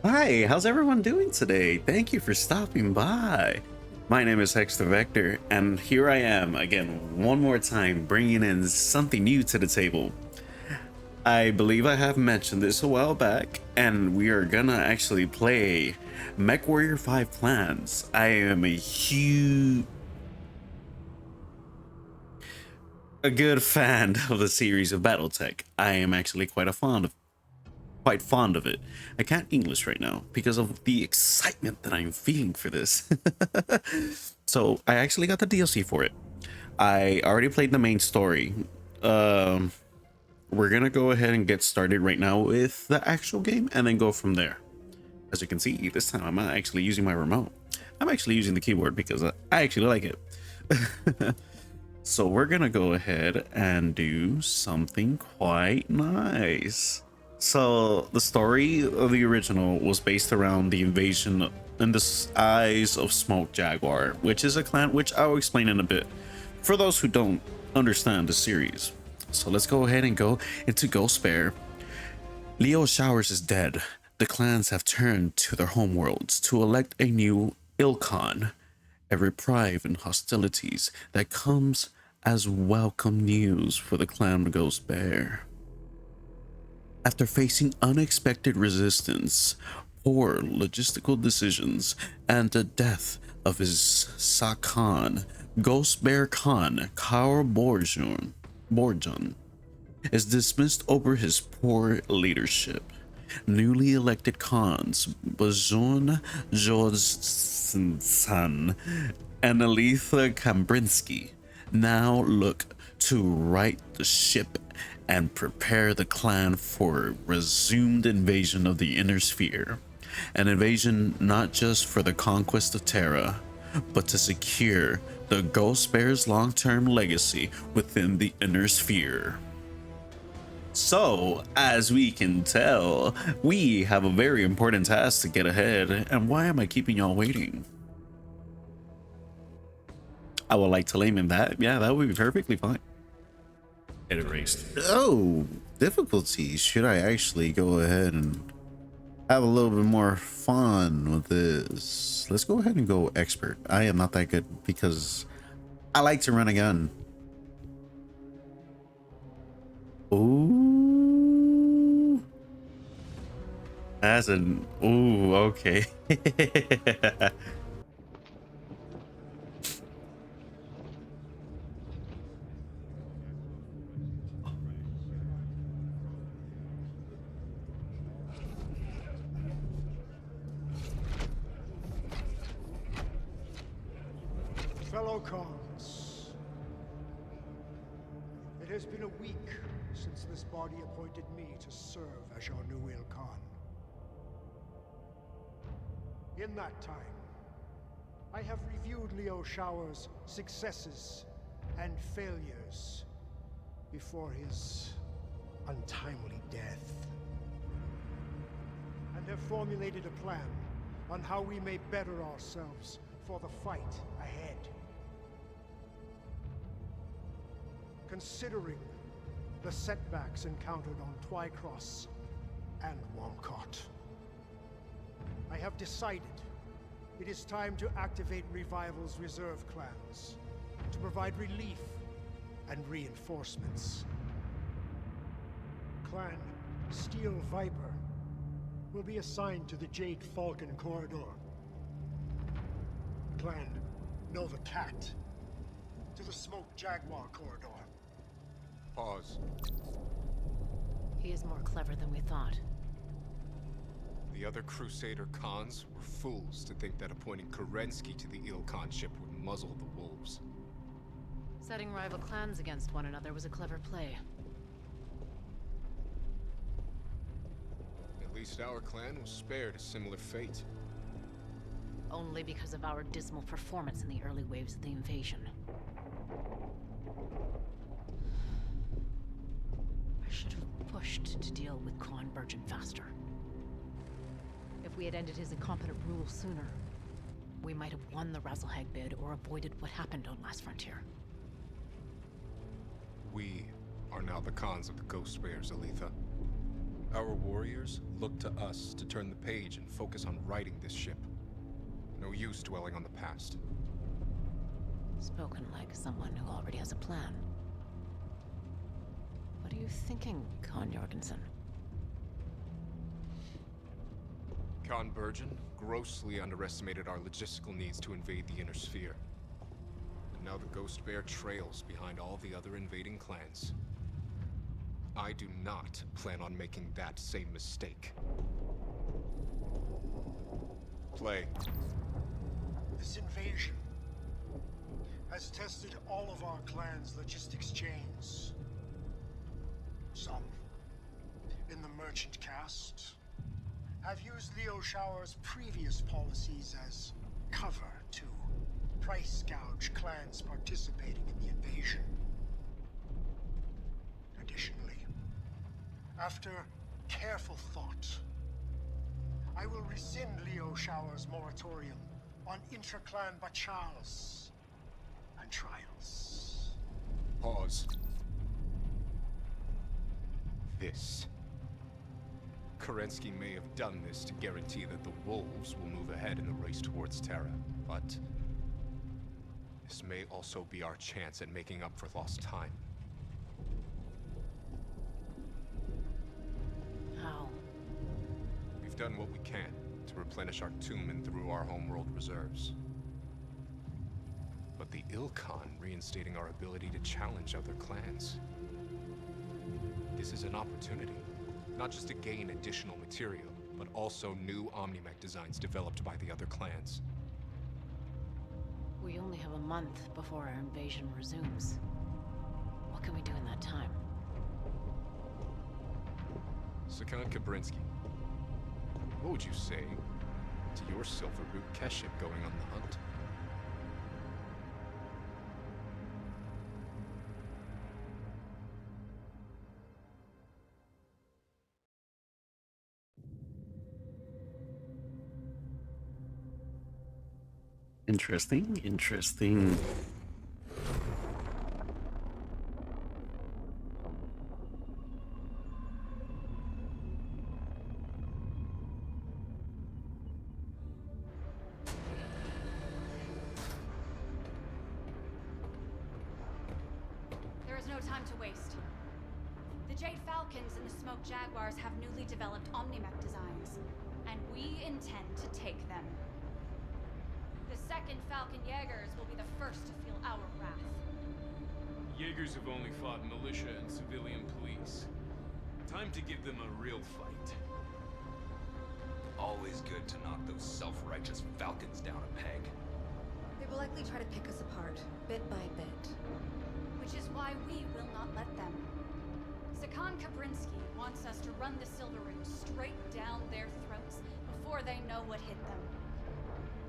Hi, how's everyone doing today? Thank you for stopping by. My name is Hex the Vector, and here I am again, one more time, bringing in something new to the table. I believe I have mentioned this a while back, and we are gonna actually play Mechwarrior 5 Clans. I am a good fan of the series of BattleTech. I am actually quite fond of it. I can't English right now because of the excitement that I'm feeling for this. So I actually got the DLC for it. I already played the main story. Um, we're gonna go ahead and get started right now with the actual game and then go from there. As you can see, this time I'm not actually using my remote. I'm actually using the keyboard because I actually like it. So we're gonna go ahead and do something quite nice. So the story of the original was based around the invasion in the eyes of Smoke Jaguar, which is a clan which I'll explain in a bit for those who don't understand the series. So let's go ahead and go into Ghost Bear. Leo Showers is dead. The clans have turned to their homeworlds to elect a new Ilkhan. A reprieve in hostilities that comes as welcome news for the clan Ghost Bear. After facing unexpected resistance, poor logistical decisions, and the death of his Sakan, Ghost Bear Khan Kaur Borjun is dismissed over his poor leadership. Newly elected Khans Bajon Jodsson and Alitha Kambrinsky now look to right the ship and prepare the clan for a resumed invasion of the Inner Sphere. An invasion not just for the conquest of Terra, but to secure the Ghost Bear's long-term legacy within the Inner Sphere. So, as we can tell, we have a very important task to get ahead, and why am I keeping y'all waiting? I would like to name him that. Yeah, that would be perfectly fine. Get erased. Oh, difficulty. Should I actually go ahead and have a little bit more fun with this? Let's go ahead and go expert. I am not that good because I like to run a gun. Ooh. That's an ooh, okay. Fellow Khans, it has been a week since this body appointed me to serve as your new Ilkhan. In that time, I have reviewed Leo Shower's successes and failures before his untimely death, and have formulated a plan on how we may better ourselves for the fight ahead. Considering the setbacks encountered on Twycross and Womcott, I have decided it is time to activate Revival's reserve clans to provide relief and reinforcements. Clan Steel Viper will be assigned to the Jade Falcon Corridor. Clan Nova Cat to the Smoke Jaguar Corridor. Pause. He is more clever than we thought. The other Crusader Khans were fools to think that appointing Kerensky to the Ilkhan ship would muzzle the wolves. Setting rival clans against one another was a clever play. At least our clan was spared a similar fate. Only because of our dismal performance in the early waves of the invasion. I should have pushed to deal with Khan Burgeon faster. If we had ended his incompetent rule sooner, we might have won the Razzlehag bid or avoided what happened on Last Frontier. We are now the Khans of the Ghost Bears, Aletha. Our warriors look to us to turn the page and focus on righting this ship. No use dwelling on the past. Spoken like someone who already has a plan. What are you thinking, Con Jorgensen? Khan Burgen grossly underestimated our logistical needs to invade the Inner Sphere. And now the Ghost Bear trails behind all the other invading clans. I do not plan on making that same mistake. Play. This invasion has tested all of our clan's logistics chains. Some, in the merchant caste, have used Leo Shower's previous policies as cover to price gouge clans participating in the invasion. Additionally, after careful thought, I will rescind Leo Shower's moratorium on intra-clan bachals and trials. Pause. This. Kerensky may have done this to guarantee that the wolves will move ahead in the race towards Terra, but this may also be our chance at making up for lost time. How? We've done what we can to replenish our tomb and through our homeworld reserves. But the Ilkhan reinstating our ability to challenge other clans. This is an opportunity, not just to gain additional material, but also new Omnimech designs developed by the other clans. We only have a month before our invasion resumes. What can we do in that time? Sakan Kabrinsky, what would you say to your Silver Root Keship going on the hunt? Interesting, interesting. There is no time to waste. The Jade Falcons and the Smoke Jaguars have newly developed Omnimech designs, and we intend to take them. The second Falcon Jaegers will be the first to feel our wrath. Jaegers have only fought militia and civilian police. Time to give them a real fight. Always good to knock those self-righteous Falcons down a peg. They will likely try to pick us apart, bit by bit. Which is why we will not let them. Sakan Kabrinsky wants us to run the Silver Root straight down their throats before they know what hit them.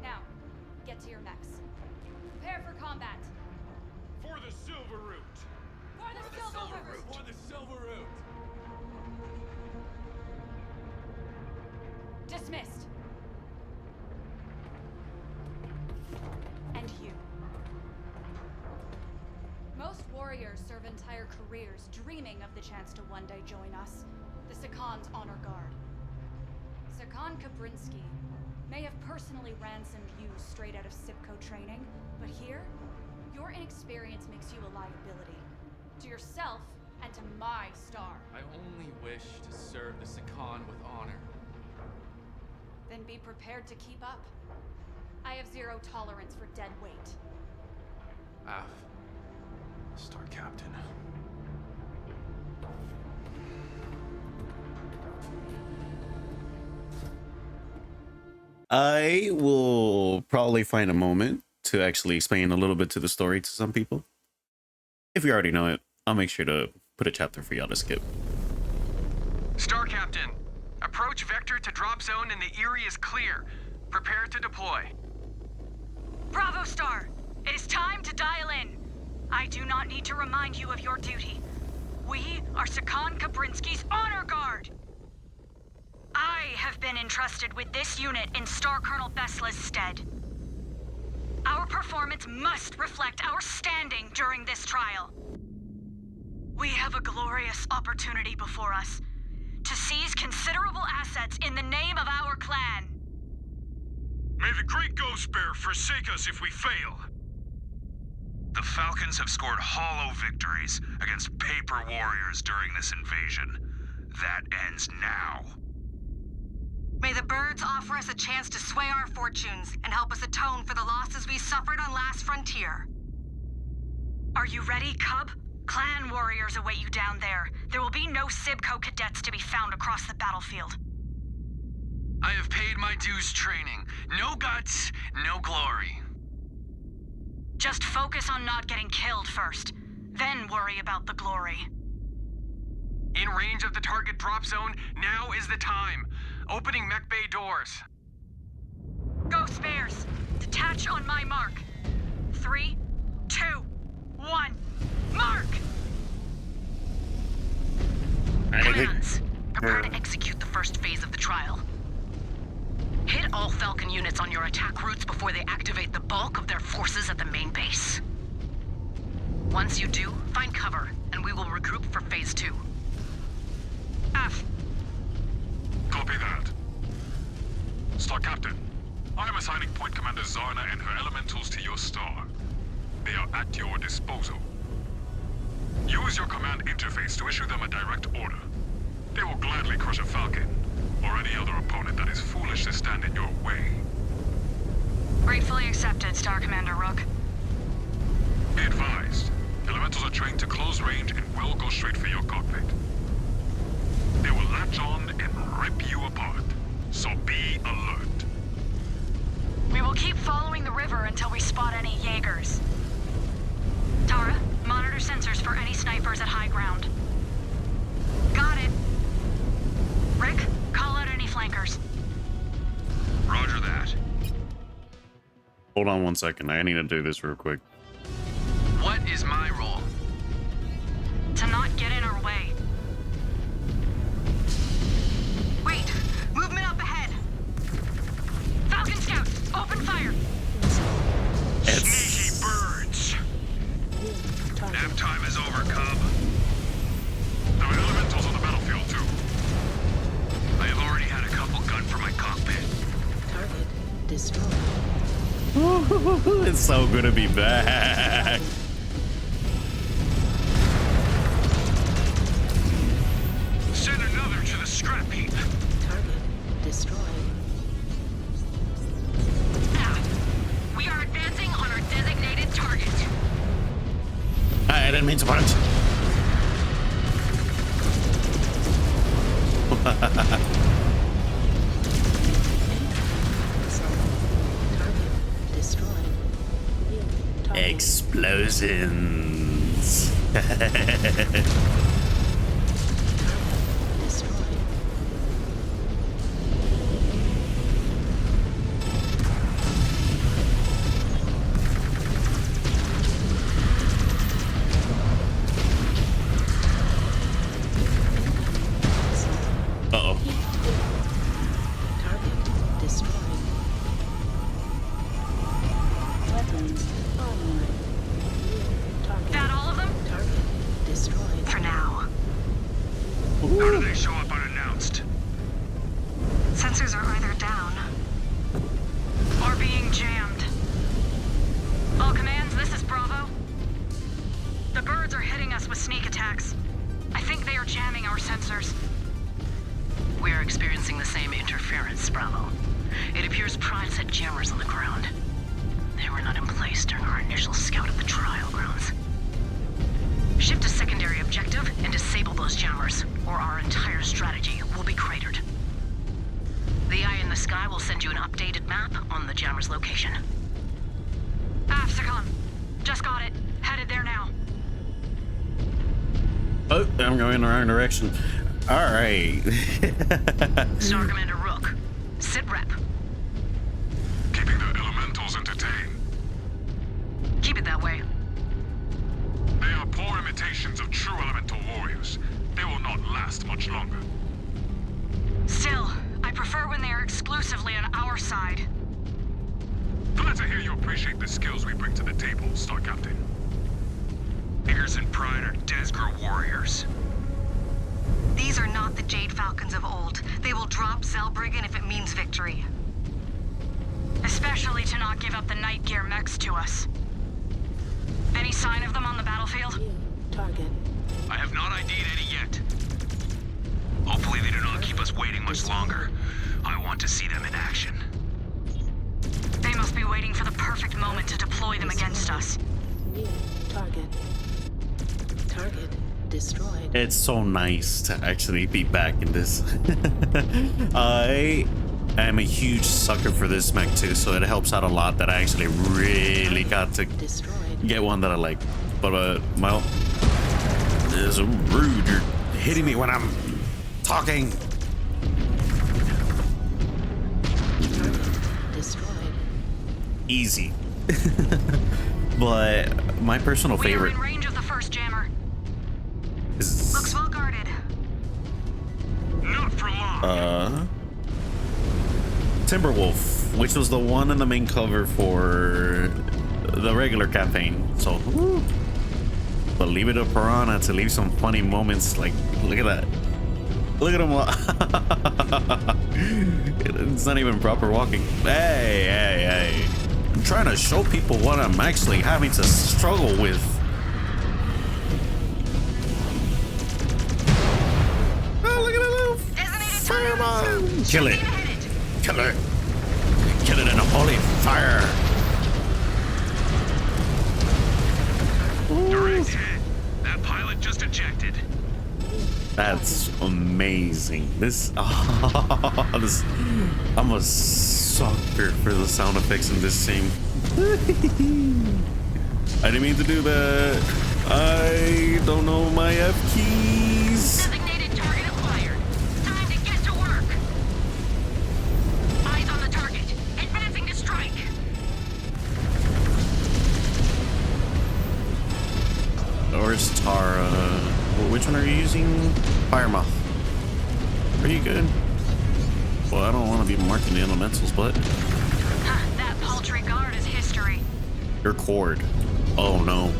Now, get to your mechs. Prepare for combat. For the Silver Root! For the Silver Root! For the Silver Root! Dismissed. And you. Most warriors serve entire careers dreaming of the chance to one day join us, the Sakan's honor guard. Sakan Kabrinsky may have personally ransomed you straight out of Sipco training, but here, your inexperience makes you a liability. To yourself and to my star. I only wish to serve the Sakan with honor. Then be prepared to keep up. I have zero tolerance for dead weight. Af. Star Captain. I will probably find a moment to actually explain a little bit to the story to some people. If you already know it, I'll make sure to put a chapter for y'all to skip. Star Captain, approach vector to drop zone and the Erie is clear. Prepare to deploy. Bravo, Star. It is time to dial in. I do not need to remind you of your duty. We are Sakan Kabrinsky's honor guard. I have been entrusted with this unit in Star Colonel Besla's stead. Our performance must reflect our standing during this trial. We have a glorious opportunity before us to seize considerable assets in the name of our clan. May the great Ghost Bear forsake us if we fail. The Falcons have scored hollow victories against paper warriors during this invasion. That ends now. May the birds offer us a chance to sway our fortunes and help us atone for the losses we suffered on Last Frontier. Are you ready, Cub? Clan warriors await you down there. There will be no Sibco cadets to be found across the battlefield. I have paid my dues training. No guts, no glory. Just focus on not getting killed first, then worry about the glory. In range of the target drop zone, now is the time. Opening mech bay doors. Ghost Bears, detach on my mark. 3, 2, 1, mark! Commands, prepare to execute the first phase of the trial. Hit all Falcon units on your attack routes before they activate the bulk of their forces at the main base. Once you do, find cover, and we will regroup for phase 2. F. Copy that. Star Captain, I am assigning Point Commander Zarna and her elementals to your star. They are at your disposal. Use your command interface to issue them a direct order. They will gladly crush a Falcon, or any other opponent that is foolish to stand in your way. Gratefully accepted, Star Commander Rook. Be advised, elementals are trained to close range and will go straight for your cockpit. They will latch on and rip you apart, so be alert. We will keep following the river until we spot any Jaegers. Tara, monitor sensors for any snipers at high ground. Got it. Rick, call out any flankers. Roger that. Hold on one second. I need to do this real quick. What is my role? To not get in our way. Wait! Movement up ahead! Falcon Scouts, open fire! Sneaky birds! Nap time is over, Cub. There are elementals on the battlefield, too. I have already had a couple gunned for my cockpit. Target destroyed. It's so good to be back. Send another to the scrap heap. Target destroyed. We are advancing on our designated target. I didn't mean to punch. Target destroyed. Explosions. Destroyed. Uh-oh. Target destroyed. Weapons online. Target. That all of them? Target destroyed. For now. How do they show up unannounced? Sensors are either down or being jammed. All commands, this is Bravo. The birds are hitting us with sneak attacks. I think they are jamming our sensors. We are experiencing the same interference, Bravo. It appears Prime set jammers on the ground. They were not in place during our initial scout at the trial grounds. Shift a secondary objective and disable those jammers, or our entire strategy will be cratered. The Eye in the Sky will send you an updated map on the jammer's location. AFSICOM. Just got it. Headed there now. Oh, I'm going in the wrong direction. All right. Star Commander Rook, sit rep. Keeping the elementals entertained. Keep it that way. They are poor imitations of true elemental warriors. They will not last much longer. Still, I prefer when they are exclusively on our side. Glad to hear you appreciate the skills we bring to the table, Star Captain. Jaegers and Pride are Desgro warriors. These are not the Jade Falcons of old. They will drop Zellbriggen if it means victory. Especially to not give up the night gear mechs to us. Any sign of them on the battlefield? Target. I have not ID'd any yet. Hopefully they do not keep us waiting much longer. I want to see them in action. They must be waiting for the perfect moment to deploy them against us. New target. Target destroyed. It's so nice to actually be back in this. I am a huge sucker for this mech too, so it helps out a lot that I actually really got to get one that I like. But my is rude. You're hitting me when I'm talking. Destroyed. Easy. But my personal favorite. We are in range of the first jammer. Looks well guarded. Not for long. Timberwolf, which was the one in the main cover for the regular campaign. So, woo. But leave it to Piranha to leave some funny moments. Like, look at that. Look at him. It's not even proper walking. Hey. I'm trying to show people what I'm actually having to struggle with. Oh, look at that little fireball. Kill it. Kill it. Kill it in a holy fire. Direct hit. That pilot just ejected. That's amazing. This, I'm a sucker for the sound effects in this scene. I didn't mean to do that. I don't know my F keys. Designated target acquired. Time to get to work. Eyes on the target. Advancing to strike. Where's Tara? Which one are you using? Firemoth. Pretty good. Well, I don't want to be marking the elementals, but That paltry guard is history. your cord. Oh no.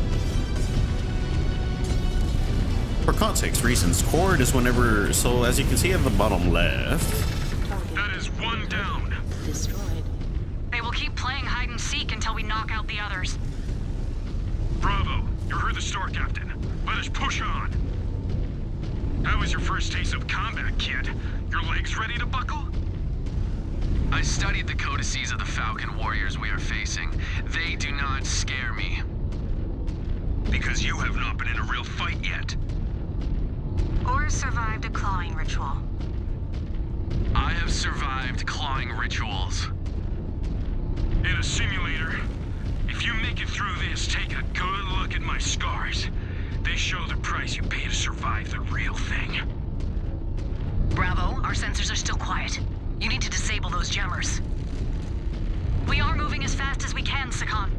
For context reasons, cord is whenever. So as you can see at the bottom left. That is one down. Destroyed. They will keep playing hide and seek until we knock out the others. Bravo, you heard the Star Captain. Let us push on. How was your first taste of combat, kid? Your legs ready to buckle? I studied the codices of the Falcon warriors we are facing. They do not scare me. Because you have not been in a real fight yet. Or survived a clawing ritual. I have survived clawing rituals. In a simulator, if you make it through this, take a good look at my scars. They show the price you pay to survive the real thing. Bravo, our sensors are still quiet. You need to disable those jammers. We are moving as fast as we can, Sakan.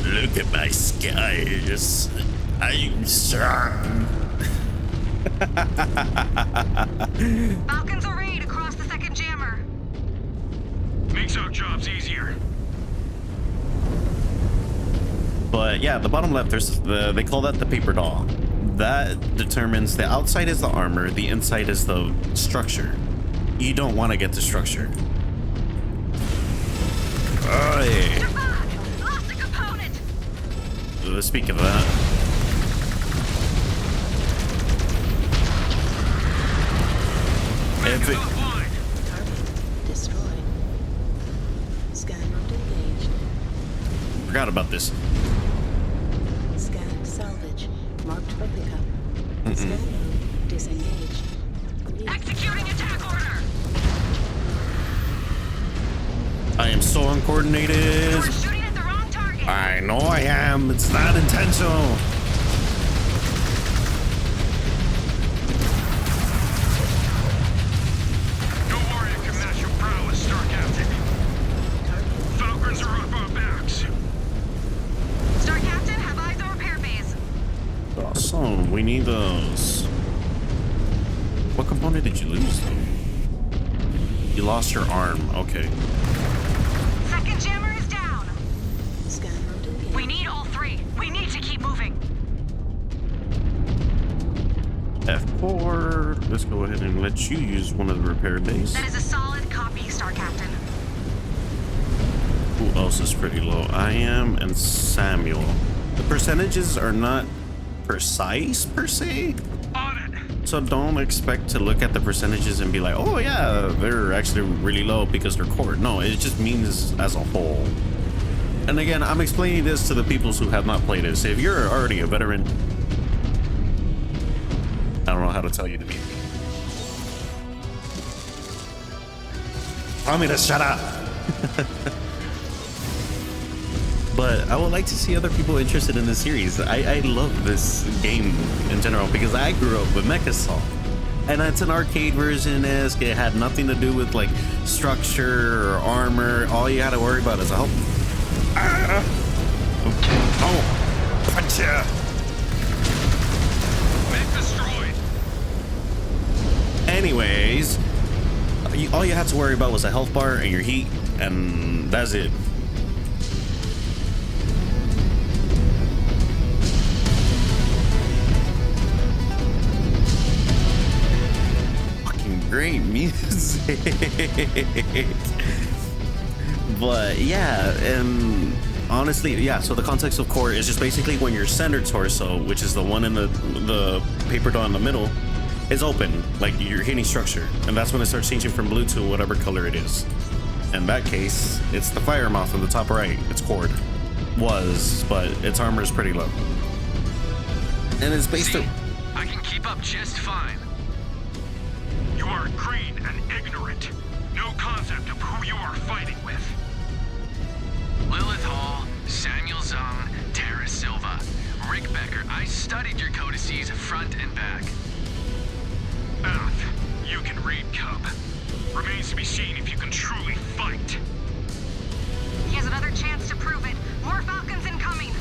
Look at my scars. I'm strong. Falcons will raid across the second jammer. Makes our jobs easier. But yeah, the bottom left, there's they call that the paper doll. That determines the outside is the armor, the inside is the structure. You don't want to get the structure. Oh, yeah. Lost a component. Speak of that. If it, Target destroyed. Scan mode engaged. forgot about this. Scan salvage. Marked for pickup. Scan mode disengaged. Executing attack order. I am so uncoordinated. You're shooting at the wrong target. I know I am. It's not intentional. No warrior can match your prowess, Star Captain. Falcons are up our backs. Star Captain, have eyes on repair bays. Awesome. We need those. What component did you lose? You lost your arm. Okay. Second jammer is down. Scan mode engaged. We need all three. We need to keep moving. F4. Let's go ahead and let you use one of the repair days. That is a solid copy, Star Captain. Who else is pretty low? I am and Samuel. The percentages are not precise per se. So don't expect to look at the percentages and be like, oh yeah, they're actually really low because they're core. No, it just means as a whole. And again, I'm explaining this to the people who have not played it. So if you're already a veteran, I don't know how to tell you to be. Tell me to shut up. But I would like to see other people interested in the series. I love this game in general because I grew up with MechAssault. And it's an arcade version. It had nothing to do with like structure or armor. All you had to worry about is a help. Oh, punch ya. Mech destroyed. Anyways, all you had to worry about was a health bar and your heat, and that's it. Great music. But yeah, and honestly, yeah, so the context of core is just basically when your center torso, which is the one in the paper doll in the middle, is open, like you're hitting structure, and that's when it starts changing from blue to whatever color it is. In that case, it's the fire mouth on the top right. It's cord. Was, but its armor is pretty low. And it's based on... I can keep up just fine. You are green and ignorant. No concept of who you are fighting with. Lilith Hall, Samuel Zung, Tara Silva, Rick Becker. I studied your codices front and back. You can read, Cub. Remains to be seen if you can truly fight. He has another chance to prove it. More Falcons incoming.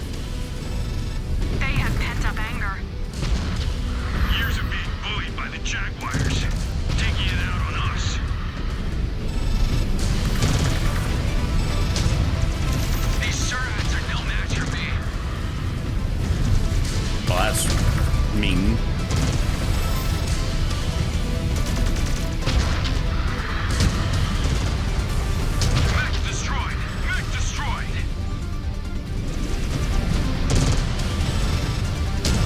They have pent-up anger. Years of being bullied by the Jaguars. Taking it out on us. These Surats are no match for me. Well, that's mean. Mech destroyed! Mech destroyed!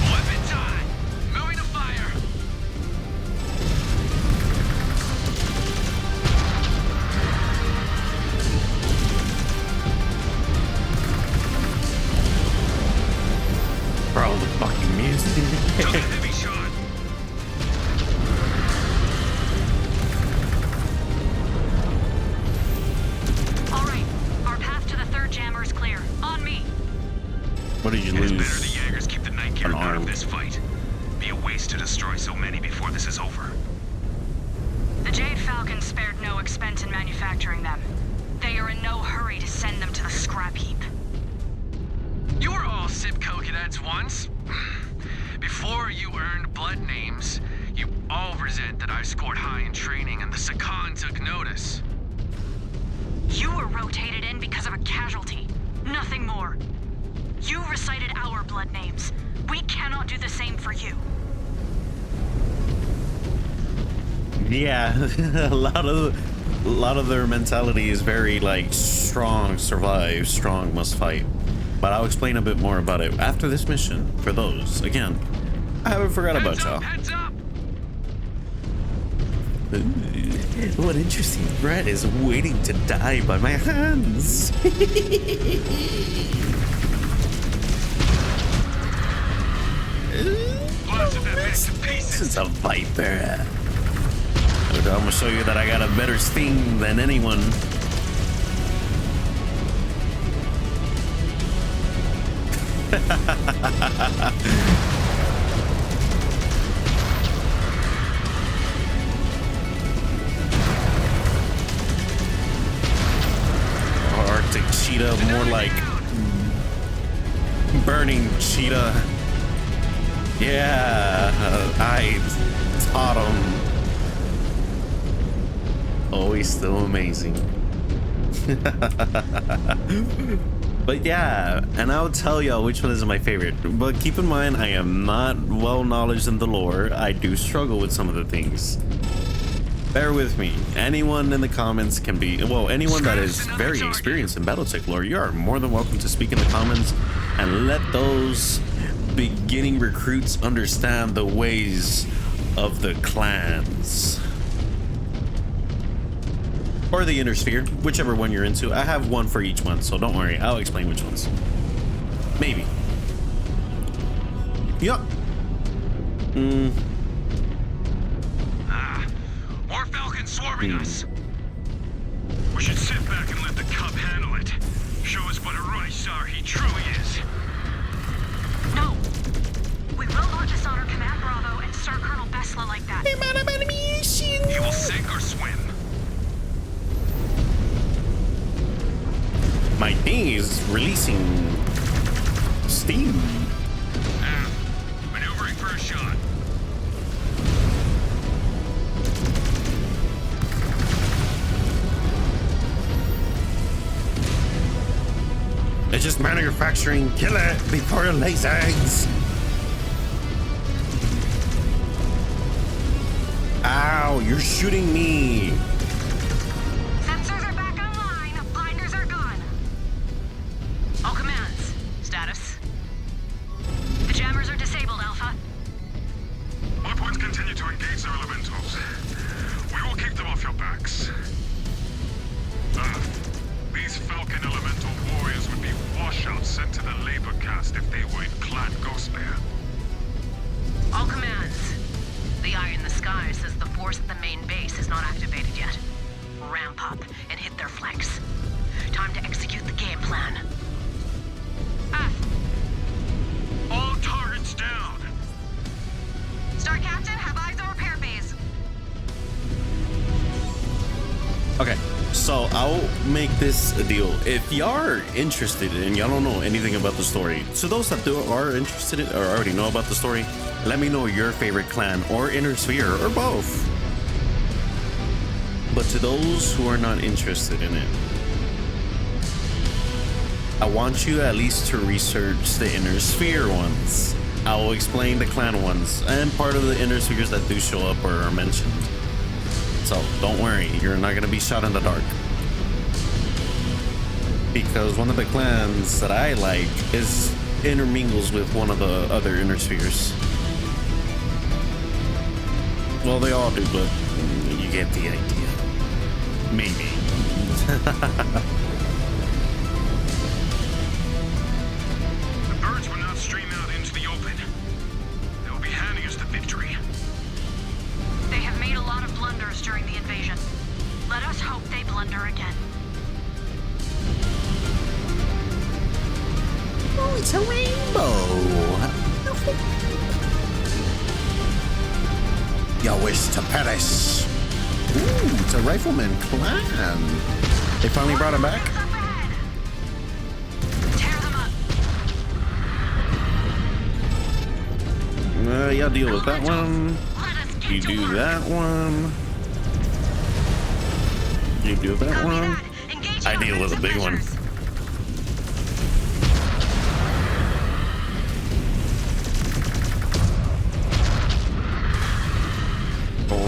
Weapon time! Moving to fire! Bro, the fucking music. Took a heavy shot. All right, our path to the third jammer is clear. On me. What did you It's lose? better the Jaegers keep the Night Gear An out arm. of this fight. Be a waste to destroy so many before this is over. The Jade Falcons spared no expense in manufacturing them. They are in no hurry to send them to the scrap heap. You were all Sipco cadets once. Before you earned blood names, you all resent that I scored high in training and the Sakan took notice. You were rotated in because of a casualty. Nothing more. You recited our blood names. We cannot do the same for you. Yeah, a lot of their mentality is very like strong survive, strong must fight. But I'll explain a bit more about it after this mission. For those, again, I haven't forgot about y'all. Heads up! What interesting threat is waiting to die by my hands. This is a viper. I'm gonna show you that I got a better sting than anyone. Arctic cheetah, more like burning cheetah. Yeah, I taught him. Oh, he's still amazing. But yeah, and I'll tell y'all which one is my favorite. But keep in mind, I am not well knowledge in the lore. I do struggle with some of the things. Bear with me. Anyone in the comments can be, well, anyone that is very experienced in Battletech lore, you are more than welcome to speak in the comments and let those beginning recruits understand the ways of the clans. Or the inner sphere, whichever one you're into. I have one for each one, so don't worry. I'll explain which ones. Maybe. Yup. More Falcons swarming us. We should sit back and let the Cub handle it. Show us what a Rysar he truly is. No. We will not dishonor Command Bravo and Sir Colonel Bessla like that. He will sink or swim. My thing is releasing steam. Maneuvering for a shot. It's just manufacturing. Kill it before it lays eggs. Ow, you're shooting me. Sensors are back online. Blinders are gone. All commands. Status. The jammers are disabled, Alpha. My points continue to engage their elementals. We will keep them off your backs. These Falcon elemental warriors would be washouts sent to the labor caste if they were in Clan Ghostbear. All commands. The eye in the sky says the force at the main base is not activated yet. Ramp up and hit their flanks. Time to execute the game plan. All targets down. Star Captain, have eyes on repair base. Okay, so I'll make this a deal. If y'all are interested and y'all don't know anything about the story, so those that are interested in, or already know about the story, let me know your favorite clan or inner sphere or both. But to those who are not interested in it, I want you at least to research the inner sphere ones. I will explain the clan ones and part of the inner spheres that do show up or are mentioned. So don't worry, you're not gonna be shot in the dark. Because one of the clans that I like is intermingles with one of the other inner spheres. Well, they all do, but you get the idea. Maybe. The birds will not stream out into the open. They will be handing us the victory. They have made a lot of blunders during the invasion. Let us hope they blunder again. Oh, it's a rainbow. You wish to perish. Ooh, it's a rifleman clan. They finally brought him back. Tear them up. Y'all deal with that one. You do that one. You do that one. I deal with a big one.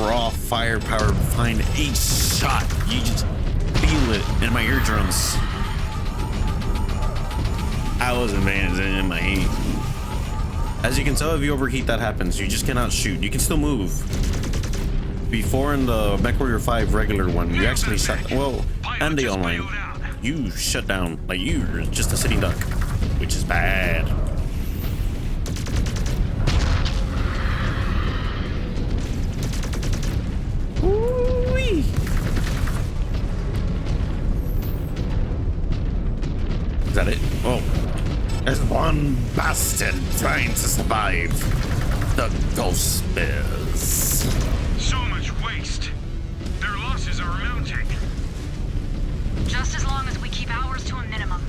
Raw firepower behind each shot. You just feel it in my eardrums. I was advanced in my heat. As you can tell, if you overheat, that happens. You just cannot shoot. You can still move. Before in the Mechwarrior 5 regular one, you actually shut. Well, and the online, you shut down. Like you're just a sitting duck, which is bad. Ooh-wee. Is that it? Oh. There's one bastard trying to survive. The Ghost Bears. So much waste. Their losses are mounting. Just as long as we keep ours to a minimum.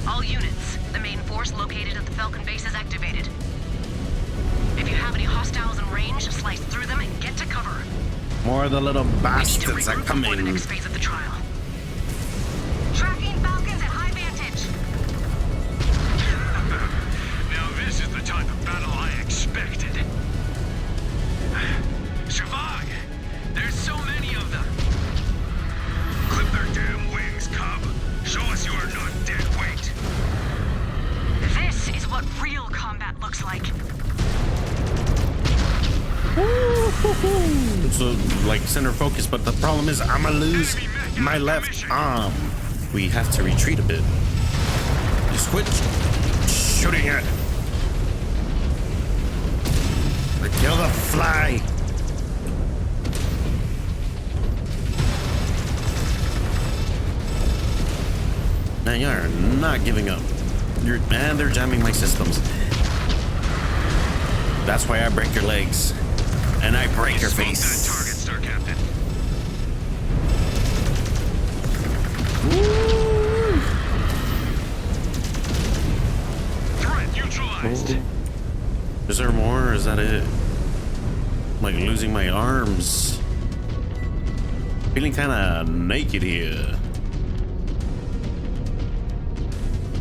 All units, the main force located at the Falcon base is activated. If you have any hostiles in range, slice through them and get to cover. More of the little bastards are For the coming. next phase of the trial. Tracking Falcons at high vantage. So like center focus, but the problem is I'm gonna lose my left arm. We have to retreat a bit. Just quit shooting it. Kill the fly. Man, you are not giving up. And they're jamming my systems. That's why I break your legs. And I break your face. That target, Star Captain. Threat neutralized. Is there more, or is that it? I'm like losing my arms. Feeling kind of naked here.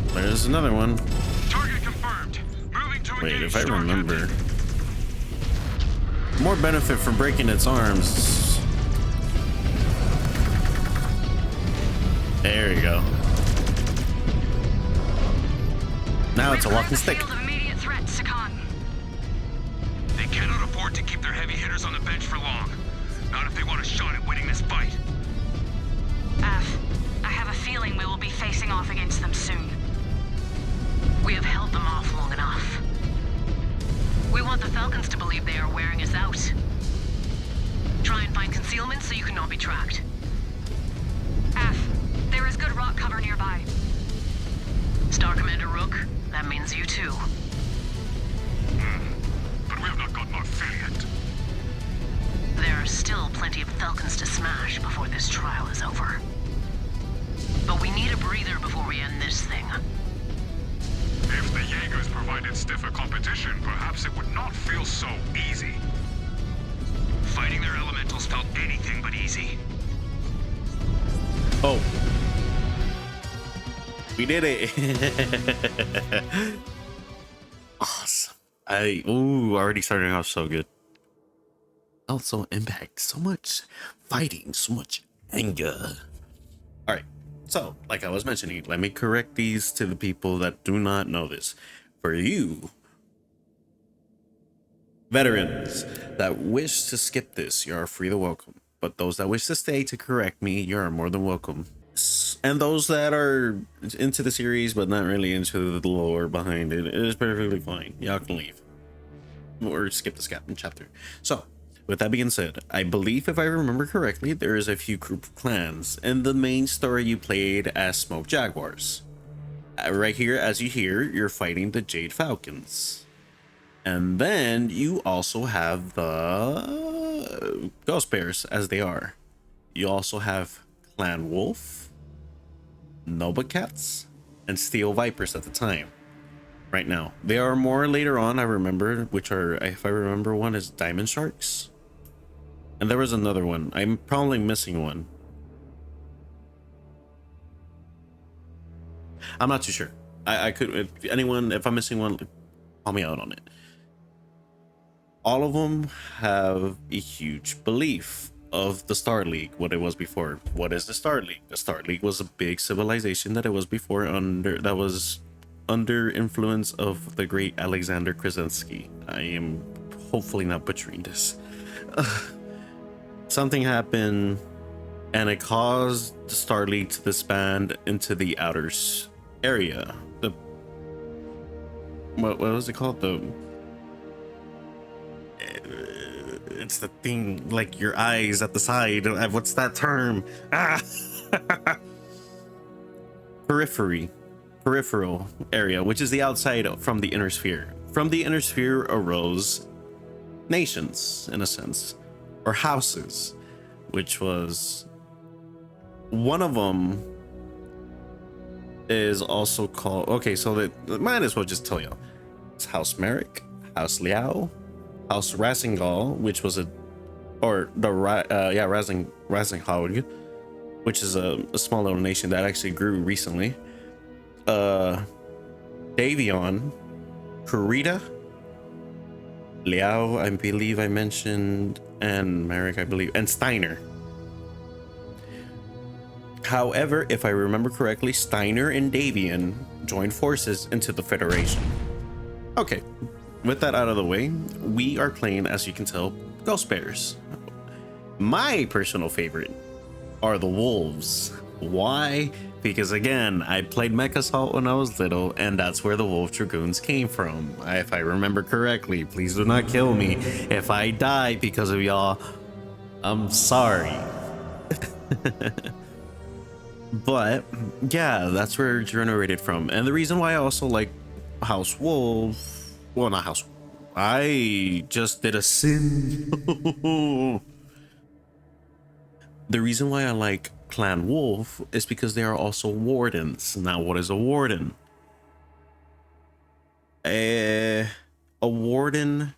There's another one. Target confirmed. Moving to Wait, engage, if I Star remember. Captain. More benefit from breaking its arms. There you go. Now it's a walking stick. Field of immediate threat, Sakan. They cannot afford to keep their heavy hitters on the bench for long. Not if they want a shot at winning this fight. I have a feeling we will be facing off against them soon. We have held them off long enough. We want the Falcons to believe they are wearing us out. Try and find concealment so you cannot be tracked. There is good rock cover nearby. Star Commander Rook, that means you too. But we have not gotten our fill yet. There are still plenty of Falcons to smash before this trial is over. But we need a breather before we end this thing. If the Jaegers provided stiffer competition, perhaps it would not feel so easy. Fighting their elementals felt anything but easy. Oh. We did it. Awesome. Already starting off so good. Also impact, so much fighting, so much anger. All right. So, like I was mentioning, let me correct these to the people that do not know this. For you veterans that wish to skip this, you are free to welcome. But those that wish to stay to correct me, you are more than welcome. And those that are into the series but not really into the lore behind it, it is perfectly fine. Y'all can leave or skip this chapter. So, with that being said, I believe if I remember correctly, there is a few group of clans. In the main story, you played as Smoke Jaguars. Right here, as you hear, you're fighting the Jade Falcons. And then you also have the Ghost Bears, as they are. You also have Clan Wolf, Nova Cats, and Steel Vipers at the time. Right now. They are more later on, I remember, which are, if I remember, one is Diamond Sharks. And there was another one. I'm probably missing one. I'm not too sure. I could, if anyone, if I'm missing one, call me out on it. All of them have a huge belief of the Star League, what it was before. What is the Star League? The Star League was a big civilization that it was before, that was under influence of the great Alexander Krasinski. I am hopefully not butchering this. Something happened and it caused the Star League to disband into the outer area. The what was it called? It's the thing like your eyes at the side. What's that term? Peripheral area, which is the outside from the inner sphere. From the inner sphere arose nations, in a sense, or houses, which was one of them is also called, okay, so that might as well just tell you, it's House Merrick, House Liao, House Rasengal, which was Rasenhaug, which is a small little nation that actually grew recently. Davion, Kurita, Liao, I believe I mentioned, and Merrick, I believe, and Steiner. However, if I remember correctly, Steiner and Davion joined forces into the Federation. Okay, with that out of the way, we are playing, as you can tell, Ghost bears. My personal favorite are the wolves. Why? Because again, I played Mech Assault when I was little, and that's where the Wolf Dragoons came from. If I remember correctly, please do not kill me. If I die because of y'all, I'm sorry. But yeah, that's where it's generated from. And the reason why I also like House Wolf, well, not House, I just did a sin. The reason why I like Clan Wolf is because they are also wardens. Now, what is a warden? A warden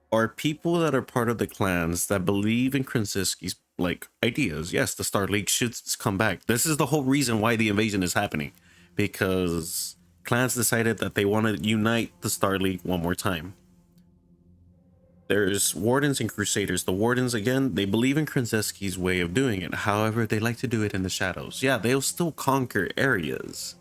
are people that are part of the clans that believe in Krasinski's like ideas. Yes, the Star League should come back. This is the whole reason why the invasion is happening, because clans decided that they want to unite the Star League one more time. There's wardens and crusaders. The wardens, again, they believe in Krasinski's way of doing it. However, they like to do it in the shadows. Yeah, they'll still conquer areas,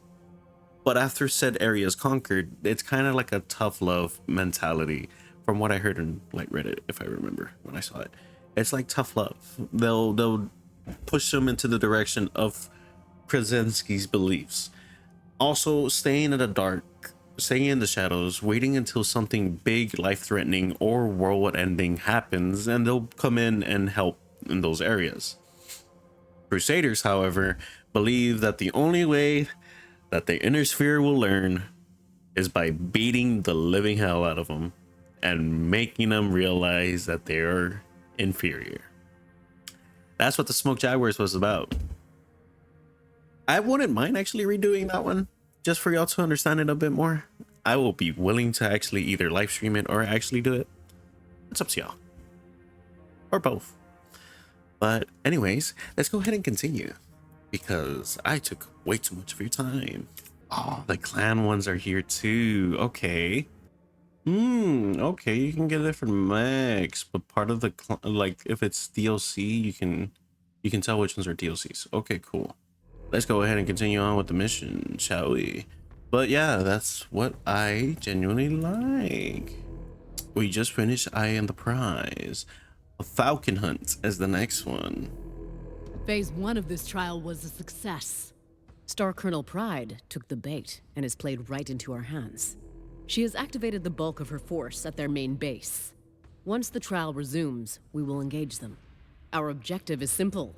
but after said areas conquered, it's kind of like a tough love mentality. From what I heard in like Reddit, if I remember when I saw it, it's like tough love. They'll push them into the direction of Krasinski's beliefs. Also, staying in the dark, staying in the shadows, waiting until something big, life-threatening, or world-ending happens, and they'll come in and help in those areas. Crusaders, however, believe that the only way that the Inner Sphere will learn is by beating the living hell out of them and making them realize that they're inferior. That's what the Smoke Jaguars was about. I wouldn't mind actually redoing that one just for y'all to understand it a bit more. I will be willing to actually either live stream it or actually do it. It's up to y'all, or both. But anyways, let's go ahead and continue, because I took way too much of your time. Oh, the clan ones are here too. Okay. Okay, you can get different mechs, but part of the like if it's DLC, you can tell which ones are DLCs. Okay, cool. Let's go ahead and continue on with the mission, shall we? But yeah, that's what I genuinely like. We just finished Eye and the Prize. A Falcon Hunt is the next one. Phase 1 of this trial was a success. Star Colonel Pride took the bait and has played right into our hands. She has activated the bulk of her force at their main base. Once the trial resumes, we will engage them. Our objective is simple: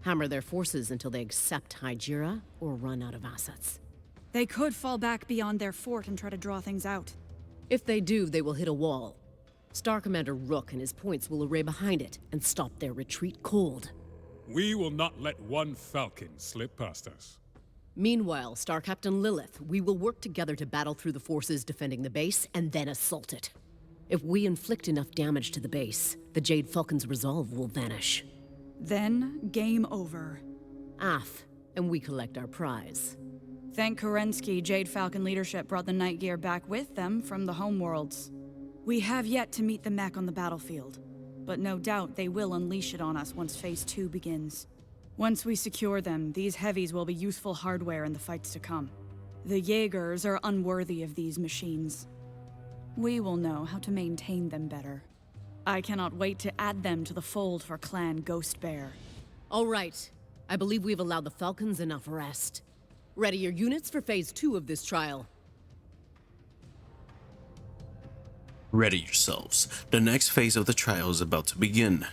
hammer their forces until they accept Hyjira or run out of assets. They could fall back beyond their fort and try to draw things out. If they do, they will hit a wall. Star Commander Rook and his points will array behind it and stop their retreat cold. We will not let one Falcon slip past us. Meanwhile, Star Captain Lilith, we will work together to battle through the forces defending the base and then assault it. If we inflict enough damage to the base, the Jade Falcon's resolve will vanish. Then, game over. And we collect our prize. Thank Kerensky, Jade Falcon leadership brought the Night Gear back with them from the homeworlds. We have yet to meet the mech on the battlefield, but no doubt they will unleash it on us once Phase 2 begins. Once we secure them, these heavies will be useful hardware in the fights to come. The Jaegers are unworthy of these machines. We will know how to maintain them better. I cannot wait to add them to the fold for Clan Ghost Bear. All right. I believe we've allowed the Falcons enough rest. Ready your units for Phase 2 of this trial. Ready yourselves. The next phase of the trial is about to begin.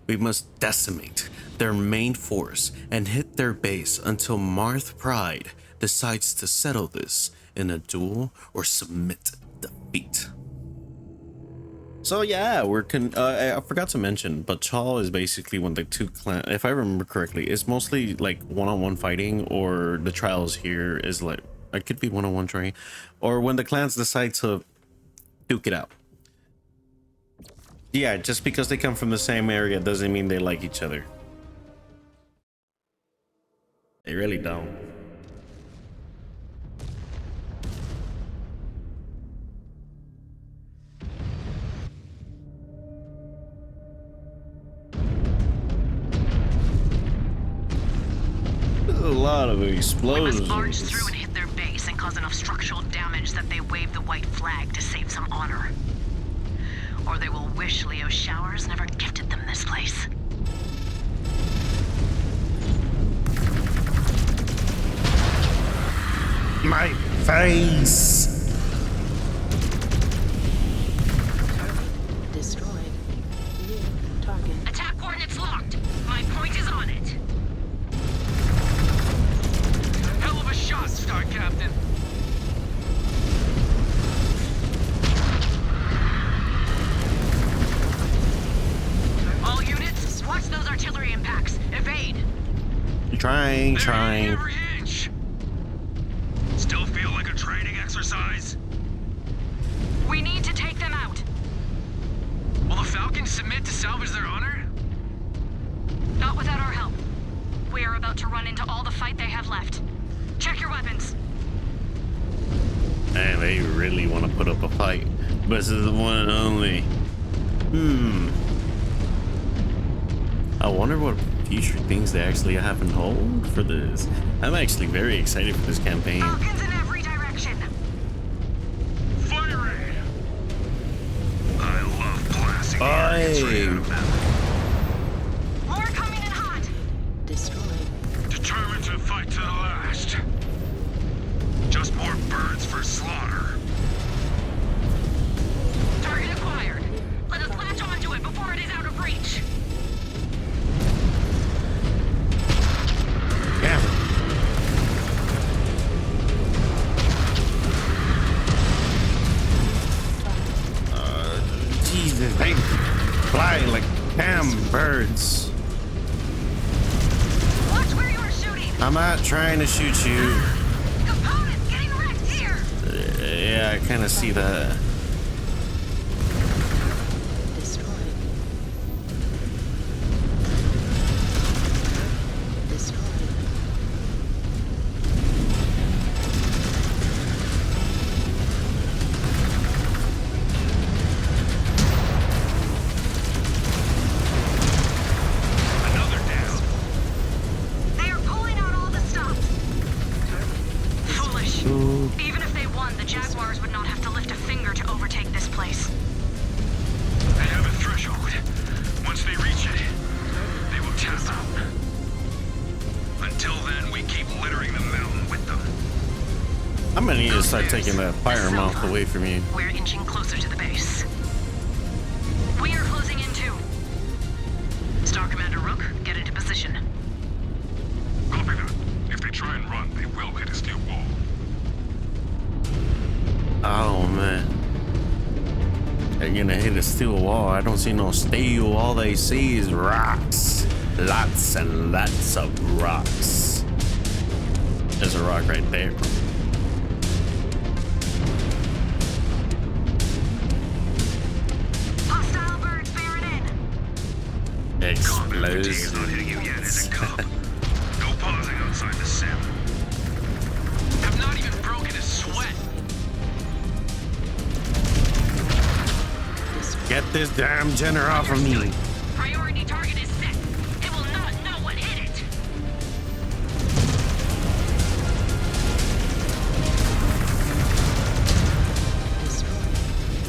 We must decimate their main force and hit their base until Marth Pride decides to settle this in a duel or submit defeat. So yeah, I forgot to mention, but Chal is basically when the two clans, if I remember correctly, it's mostly like one-on-one fighting, or the trials here is like, it could be one-on-one training, or when the clans decide to duke it out. Yeah, just because they come from the same area doesn't mean they like each other. They really don't. There's a lot of explosions. We must barge through and hit their base and cause enough structural damage that they wave the white flag to save some honor. or they will wish Leo's showers never gifted them this place. My face! Destroyed. New target. Attack coordinates locked. My point is on it. Hell of a shot, Star Captain. All units, watch those artillery impacts. Evade. Trying. Every inch. Still feel like a training exercise? We need to take them out. Will the Falcons submit to salvage their honor? Not without our help. We are about to run into all the fight they have left. Check your weapons. Man, they really want to put up a fight. But this is the one and only. I wonder what future things they actually have in hold for this. I'm actually very excited for this campaign. Falcons in every direction. Firing! I love blasting the Aye. targets right out of them. More coming in hot. Destroyed. Determined to fight to the last. Just more birds for slaughter. Target acquired. Let us latch onto it before it is out of reach. Yeah. Jesus, they fly like damn birds. Watch where you are shooting. I'm not trying to shoot you. Components getting wrecked here. Yeah, I kind of see that. Destroyed. Destroyed. Another down. They are pulling out all the stops. Foolish. Ooh. Even if they won, the Jaguars would not have to lift a finger to overtake this place. They have a threshold. Once they reach it, they will tap out. Until then, we keep littering the mountain with them. I'm gonna need to start taking that fire mouth away from you. We're inching closer to the base. We are closing in too. Star Commander Rook, get into position. Copy that. If they try and run, they will hit a steel wall. Oh man. They're gonna hit a steel wall. I don't see no steel. All they see is rocks. Lots and lots of rocks. There's a rock right there. Hostile birds bearing in. Explosives. Not hitting you yet, is it, Cub? No pausing outside the sim. Have not even broken a sweat. Get this damn Jenner off of me. Priority target is set. It will not know what hit it.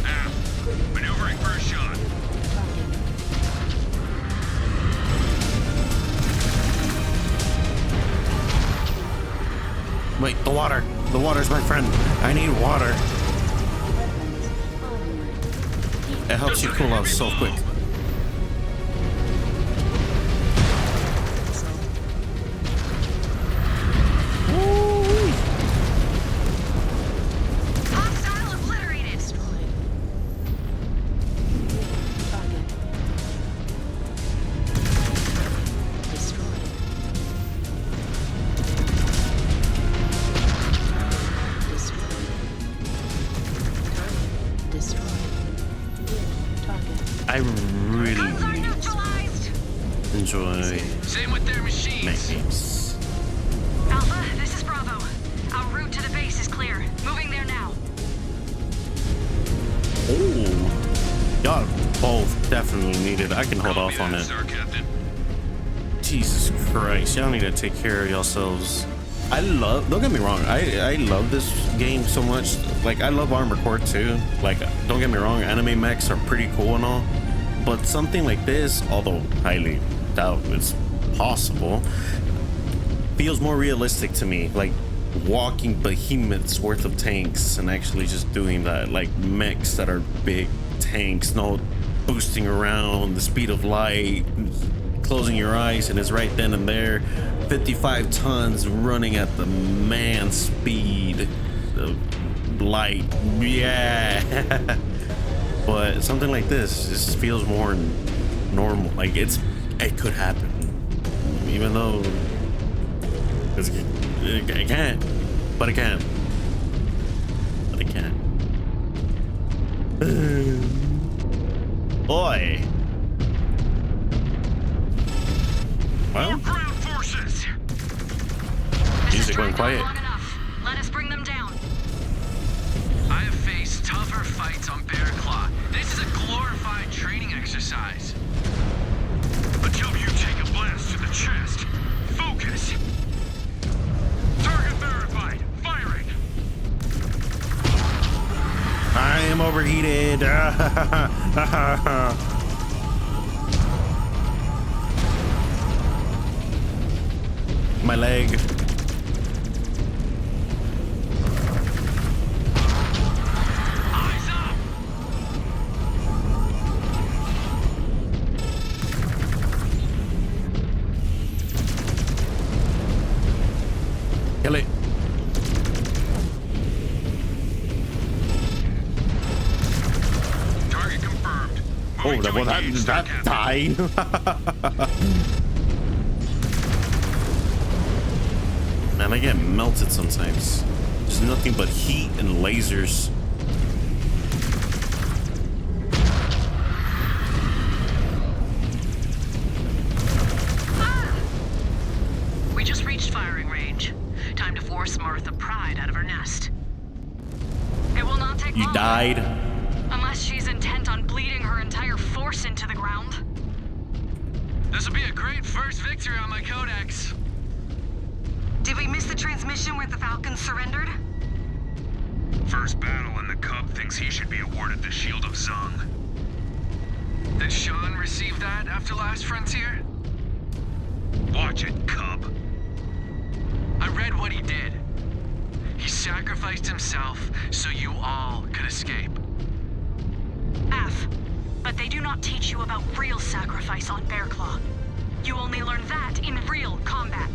Ah, maneuvering for a shot. Wait, the water. The water's my friend. I need water. It helps you cool off so quick. Hostile obliterated. Target. Destroyed. Destroyed. Destroyed. Target. I really enjoy Same with their machines. mechanics. Alpha, this is Bravo. Our route to the base is clear. Moving there now. Oh, y'all both definitely needed. I can hold off on it. Star Captain. Jesus Christ, y'all need to take care of yourselves. don't get me wrong, I love this game so much. Like, I love Armored Core too. Like, don't get me wrong, anime mechs are pretty cool and all, but something like this, although highly doubt it's possible, feels more realistic to me. Like walking behemoths worth of tanks and actually just doing that, like mechs that are big tanks, no boosting around the speed of light, closing your eyes and it's right then and there. 55 tons running at the man speed of light. Yeah. But something like this just feels more normal. Like it could happen, even though it can't, but it can. But it can. Oi. Well, ground forces. music went quiet. Let us bring them down. I have faced tougher fights on Bear Claw. This is a glorified training exercise. Until you take a blast to the chest. Focus. Target verified. Firing. I am overheated. My leg. Eyes up. Kill it. Target confirmed. Oh, that one that died. Man, I get melted sometimes. There's nothing but heat and lasers. We just reached firing range. Time to force Martha Pride out of her nest. It will not take You long. died. Unless she's intent on bleeding her entire force into the ground. This will be a great first victory on my codex. Did we miss the transmission where the Falcons surrendered? First battle and the Cub thinks he should be awarded the Shield of Zung. Did Sean receive that after Last Frontier? Watch it, Cub. I read what he did. He sacrificed himself so you all could escape. F. But they do not teach you about real sacrifice on Bearclaw. You only learn that in real combat.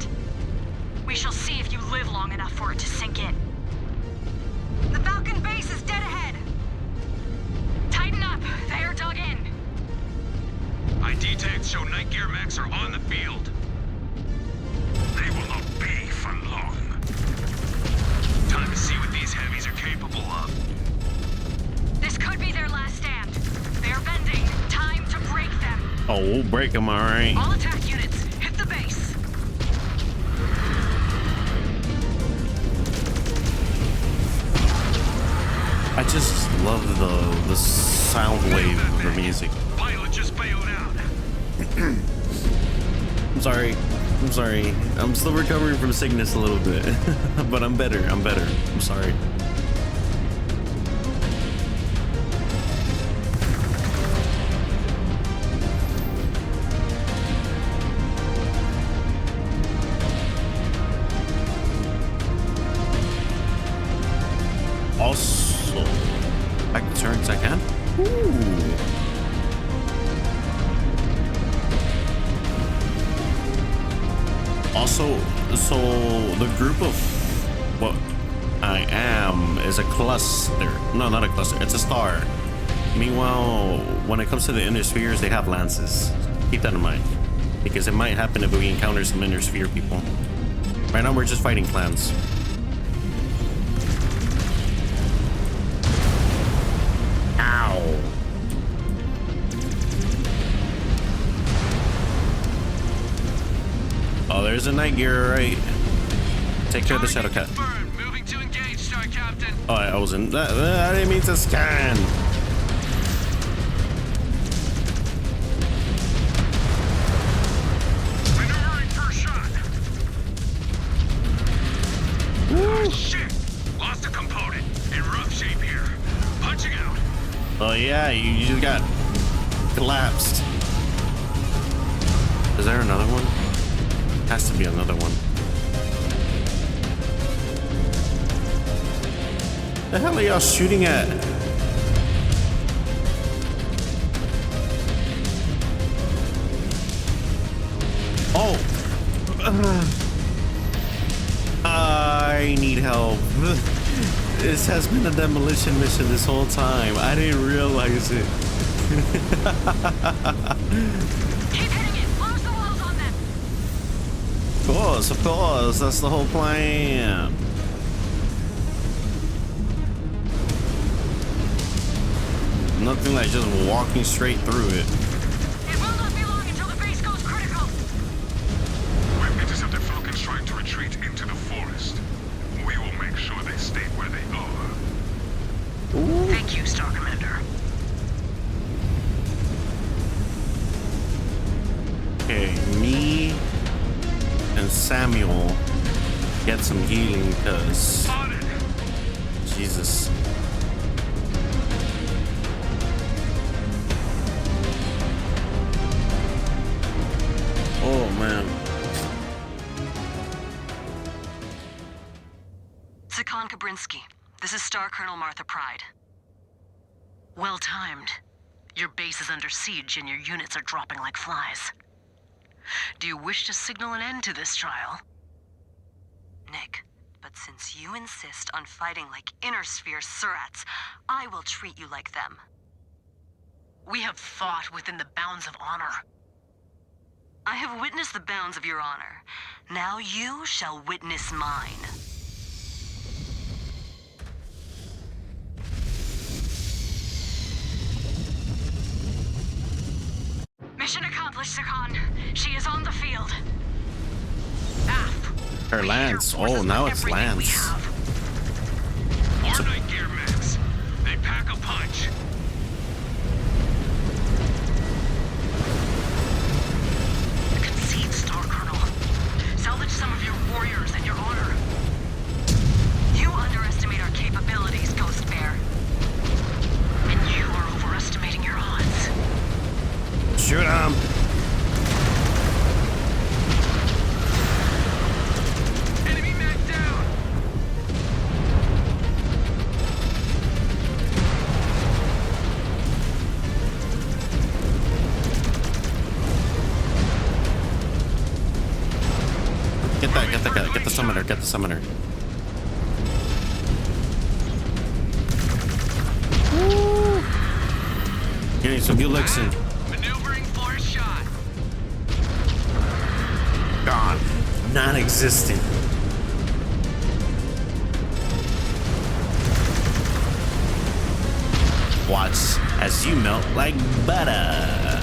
We shall see if you live long enough for it to sink in. The Falcon base is dead ahead. Tighten up. They are dug in. ID tags show night gear mechs are on the field. They will not be for long. Time to see what these heavies are capable of. This could be their last stand. They are bending. Time to break them. Oh, we'll break them, all right. All attack units, hit the base. I just love the sound wave of the music. Pilot just bailed out. I'm sorry. I'm sorry. I'm still recovering from sickness a little bit, but I'm better. I'm better. I'm sorry. Also, back to turns I can. Ooh. Also, so the group of what I am is a cluster. No, not a cluster. It's a star. Meanwhile, when it comes to the inner spheres, they have lances. Keep that in mind, because it might happen if we encounter some inner sphere people. Right now, we're just fighting clans. Ow. Oh, there's a night gear, right? Take care of the Shadow Cat. Moving to engage, Star Captain. Oh, I wasn't. I didn't mean to scan. Maneuvering first shot. yeah, you just got collapsed. Is there another one? Has to be another one. The hell are y'all shooting at? Oh! I need help. This has been a demolition mission this whole time. I didn't realize it. Keep hitting it! Close the walls on them! Of course. That's the whole plan. Nothing like just walking straight through it. It will not be long until the base goes critical! We've intercepted Falcons trying to retreat into the forest. We will make sure they stay where they are. Ooh. Thank you, Star Commander. Okay, me and Samuel get some healing because Jesus. Oh man. Sakan Kabrinsky, this is Star Colonel Martha Pride. Well timed. Your base is under siege and your units are dropping like flies. Do you wish to signal an end to this trial? Nick, but since you insist on fighting like Inner Sphere Surats, I will treat you like them. We have fought within the bounds of honor. I have witnessed the bounds of your honor. Now you shall witness mine. Mission accomplished, Sakan. She is on the field. Her lance. Oh, now it's lance. More night gear mechs. They pack a punch. Concede, Star Colonel. Salvage some of your warriors and your honor. You underestimate our capabilities, Ghost Bear. And you are overestimating your odds. Shoot him. Enemy mech down. Get the summoner, get the summoner. Woo! Getting some good looks in. Maneuvering for a shot. Gone. Non-existent. Watch as you melt like butter.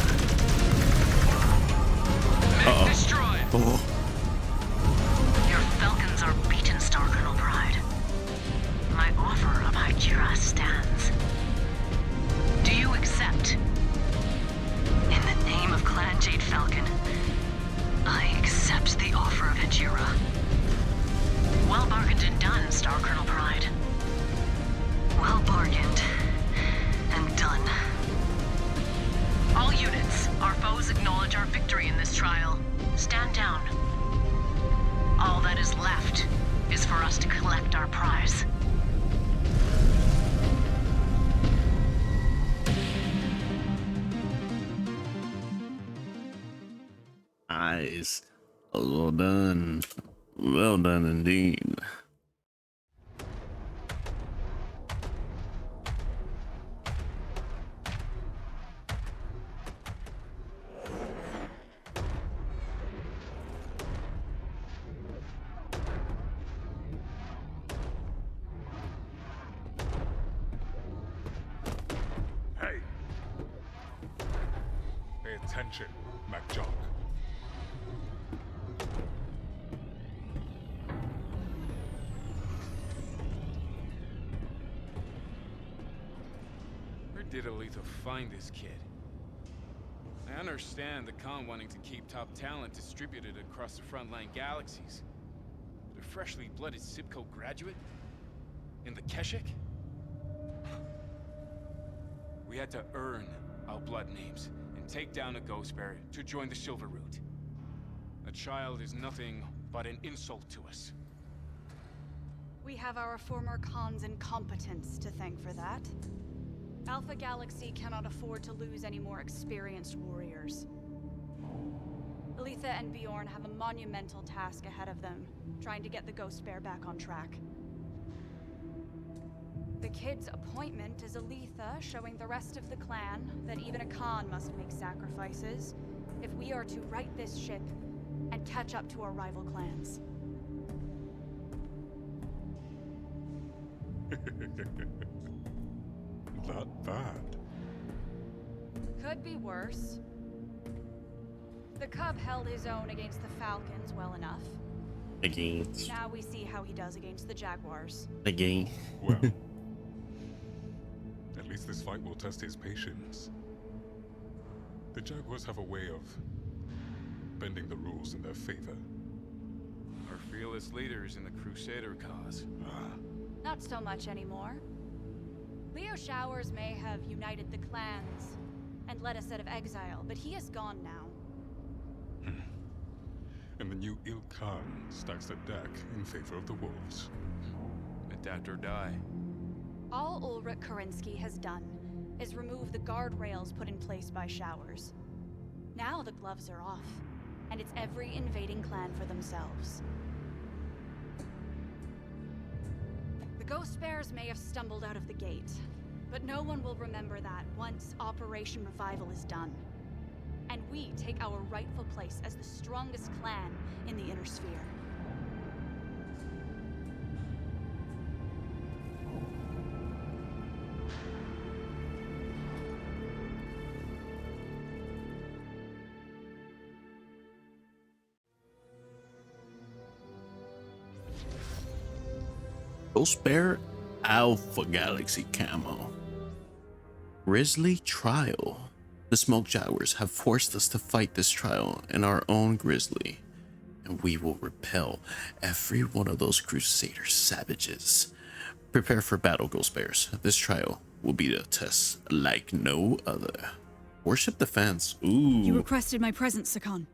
Uh-oh. Oh. Your Falcons are beaten, Star Colonel Pride. My offer of Hydra stands. Do you accept? In the name of Clan Jade Falcon, I accept the offer of Hajira. Well bargained and done, Star Colonel Pride. Well bargained and done. All units, our foes acknowledge our victory in this trial. Stand down. All that is left is for us to collect our prize. Nice. Well done. Well done indeed. Hey! Pay attention, MacJock. Where did Aletha find this kid? I understand the Khan wanting to keep top talent distributed across the frontline galaxies. But a freshly blooded Sibco graduate? In the Keshik? We had to earn our blood names and take down a ghost bear to join the Silver Root. A child is nothing but an insult to us. We have our former Khan's incompetence to thank for that. Alpha Galaxy cannot afford to lose any more experienced warriors. Aletha and Bjorn have a monumental task ahead of them, trying to get the Ghost Bear back on track. The kid's appointment is Aletha showing the rest of the clan that even a Khan must make sacrifices if we are to right this ship and catch up to our rival clans. Not bad. Could be worse. The Cub held his own against the Falcons well enough. Against. Now we see how he does against the Jaguars. Again. Well, at least this fight will test his patience. The Jaguars have a way of bending the rules in their favor. Our fearless leaders in the Crusader cause. Not so much anymore. Leo Showers may have united the clans and led us out of exile, but he is gone now. And the new Il Khan stacks the deck in favor of the wolves. Adapt or die. All Ulrich Karinsky has done is remove the guardrails put in place by Showers. Now the gloves are off, and it's every invading clan for themselves. The Ghost Bears may have stumbled out of the gate, but no one will remember that once Operation Revival is done. And we take our rightful place as the strongest clan in the Inner Sphere. Ghost Bear Alpha Galaxy camo. Grizzly Trial. The Smoke Jaguars have forced us to fight this trial in our own grizzly, and we will repel every one of those Crusader savages. Prepare for battle, Ghost Bears. This trial will be a test like no other. Worship the fans. Ooh. You requested my presence, Sakan.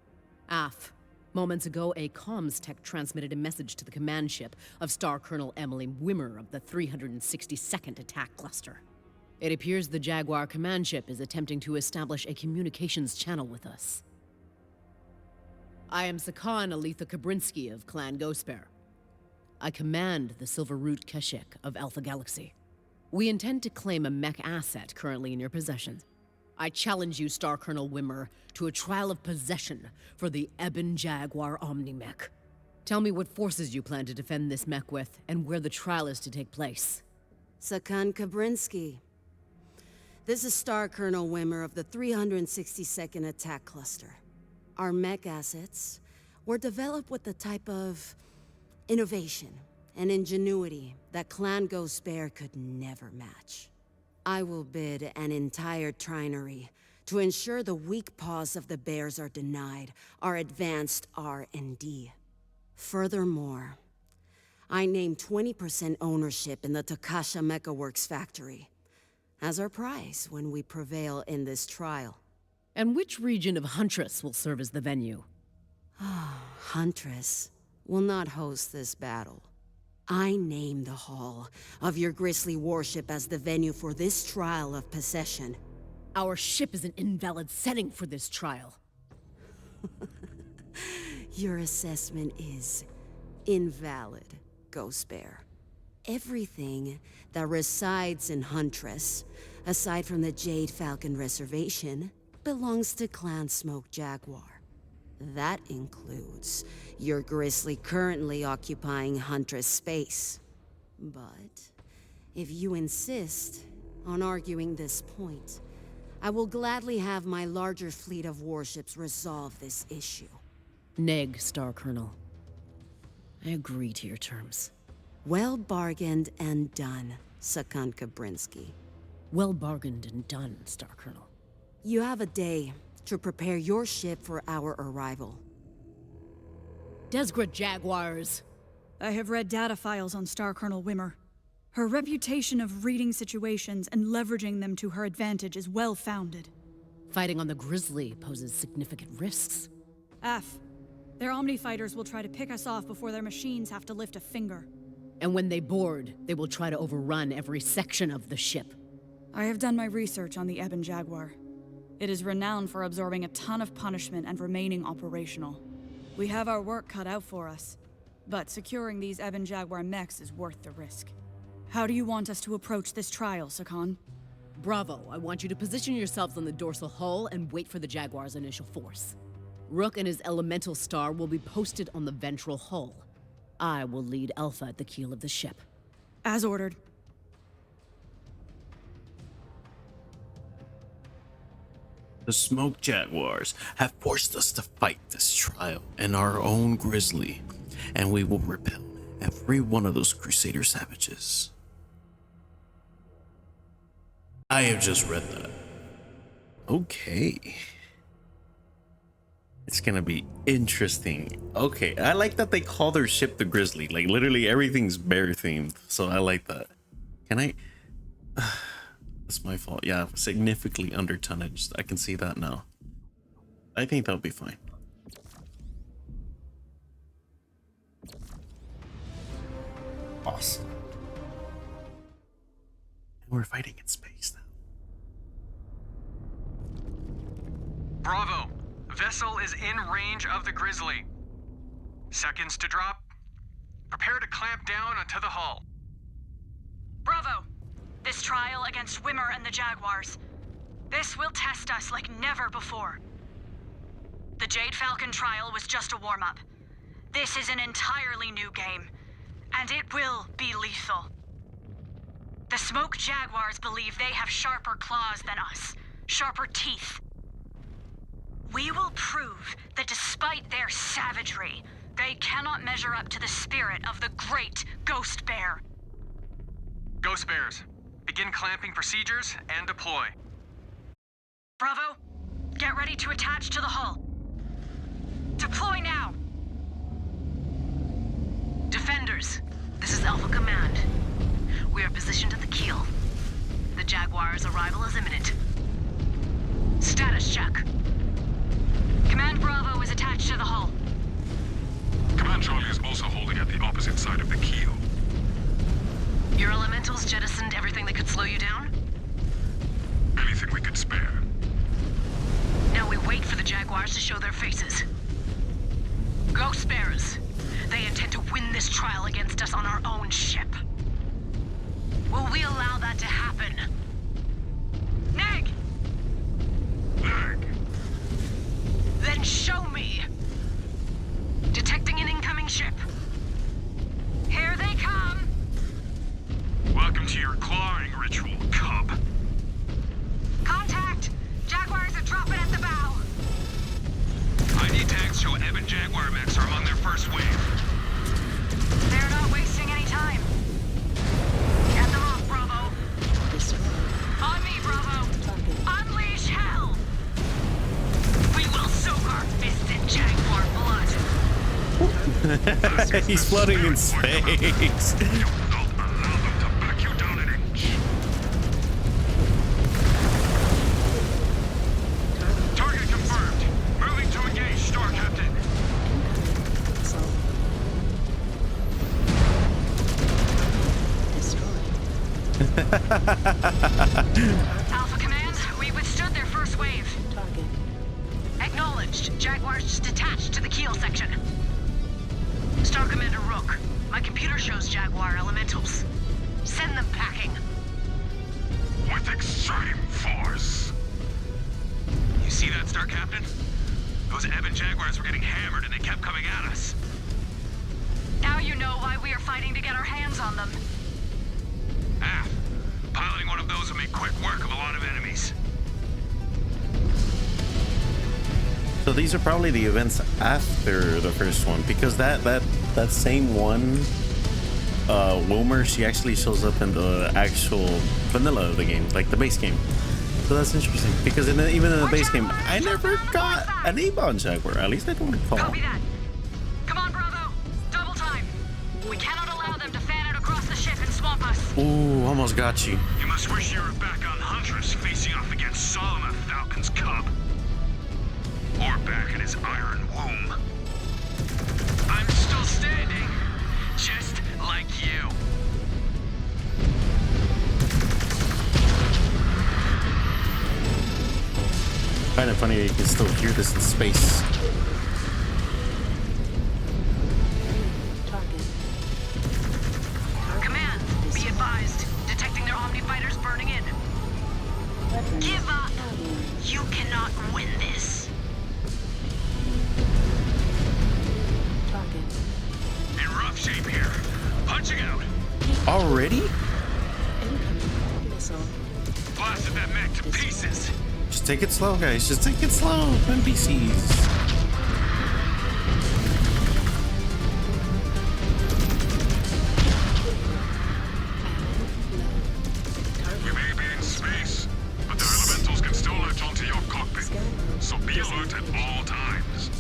Af. Moments ago, a comms tech transmitted a message to the command ship of Star Colonel Emily Wimmer of the 362nd Attack Cluster. It appears the Jaguar command ship is attempting to establish a communications channel with us. I am Sakan Aletha Kabrinsky of Clan Ghostbear. I command the Silver Root Keshik of Alpha Galaxy. We intend to claim a mech asset currently in your possession. I challenge you, Star Colonel Wimmer, to a trial of possession for the Ebon Jaguar Omni-Mech. Tell me what forces you plan to defend this mech with, and where the trial is to take place. Sakan Kabrinsky. This is Star Colonel Wimmer of the 362nd Attack Cluster. Our mech assets were developed with the type of innovation and ingenuity that Clan Ghostbear could never match. I will bid an entire trinary to ensure the weak paws of the bears are denied our advanced R&D. Furthermore, I name 20% ownership in the Takasha Mechaworks factory as our prize when we prevail in this trial. And which region of Huntress will serve as the venue? Huntress will not host this battle. I name the Hall of your grisly warship as the venue for this trial of possession. Our ship is an invalid setting for this trial. Your assessment is invalid, Ghostbear. Everything that resides in Huntress, aside from the Jade Falcon Reservation, belongs to Clan Smoke Jaguar. That includes your grizzly currently occupying Huntress space. But if you insist on arguing this point, I will gladly have my larger fleet of warships resolve this issue. Neg, Star Colonel. I agree to your terms. Well bargained and done, Sakan Kabrinsky. Well bargained and done, Star Colonel. You have a day to prepare your ship for our arrival. Desgret Jaguars! I have read data files on Star Colonel Wimmer. Her reputation of reading situations and leveraging them to her advantage is well-founded. Fighting on the Grizzly poses significant risks. F. Their Omni fighters will try to pick us off before their machines have to lift a finger. And when they board, they will try to overrun every section of the ship. I have done my research on the Ebon Jaguar. It is renowned for absorbing a ton of punishment and remaining operational. We have our work cut out for us, but securing these Ebon Jaguar mechs is worth the risk. How do you want us to approach this trial, Sakan? Bravo, I want you to position yourselves on the dorsal hull and wait for the Jaguar's initial force. Rook and his elemental star will be posted on the ventral hull. I will lead Alpha at the keel of the ship. As ordered. The Smoke Jaguars have forced us to fight this trial in our own Grizzly, and we will repel every one of those Crusader savages. I have just read that. Okay. It's gonna be interesting. Okay, I like that they call their ship the Grizzly. Like, literally everything's bear themed, so I like that. Can I... That's my fault. Yeah, significantly under tonnage. I can see that now. I think that'll be fine. Awesome. And we're fighting in space now. Bravo! Vessel is in range of the Grizzly. Seconds to drop. Prepare to clamp down onto the hull. Bravo! This trial against Wimmer and the Jaguars. This will test us like never before. The Jade Falcon trial was just a warm-up. This is an entirely new game, and it will be lethal. The Smoke Jaguars believe they have sharper claws than us, sharper teeth. We will prove that despite their savagery, they cannot measure up to the spirit of the great Ghost Bear. Ghost Bears, begin clamping procedures and deploy. Bravo, get ready to attach to the hull. Deploy now! Defenders, this is Alpha Command. We are positioned at the keel. The Jaguar's arrival is imminent. Status check. Command Bravo is attached to the hull. Command Charlie is also holding at the opposite side of the keel. Your elementals jettisoned everything that could slow you down? Anything we could spare. Now we wait for the Jaguars to show their faces. Ghost Bears, they intend to win this trial against us on our own ship. Will we allow that to happen? Neg! Neg! Then show me! Detecting an incoming ship. Here they come! Welcome to your clawing ritual, cub. Contact! Jaguars are dropping at the bow! ID tags show Ebon Jaguar mechs are among their first wave. They're not wasting any time. Get them off, Bravo. On me, Bravo. Unleash hell! We will soak our fists in Jaguar blood. He's floating in space. Target confirmed. Moving to engage, Star Captain. Alpha Command, we withstood their first wave. Acknowledged. Jaguars just detached to the keel section. Star Commander Rook, my computer shows Jaguar elementals. Send them packing. With extreme force. You see that, Star Captain? Those Ebon Jaguars were getting hammered and they kept coming at us. Now you know why we are fighting to get our hands on them. Ah, piloting one of those would make quick work of a lot of enemies. So these are probably the events after the first one, because that same one, Wilmer, she actually shows up in the actual vanilla of the game, like the base game. So that's interesting, because even in the base game, I never got an Ebon Jaguar. At least I don't recall. Copy that. Come on, Bravo. Double time. We cannot allow them to fan out across the ship in small swamp us. Ooh, almost got you. You must wish you were back on Huntress facing off against Solomon Falcon's cub. Or back in his iron womb. I'm still standing, just like you. Kind of funny that you can still hear this in space. Command, be advised. Detecting their Omni fighters burning in. Give up. You cannot win this. In rough shape here. Punching out. Already? Blasted that mech to pieces. Just take it slow, guys. Just take it slow. NPCs. We may be in space, but the elementals can still latch onto your cockpit. So be alert at all times.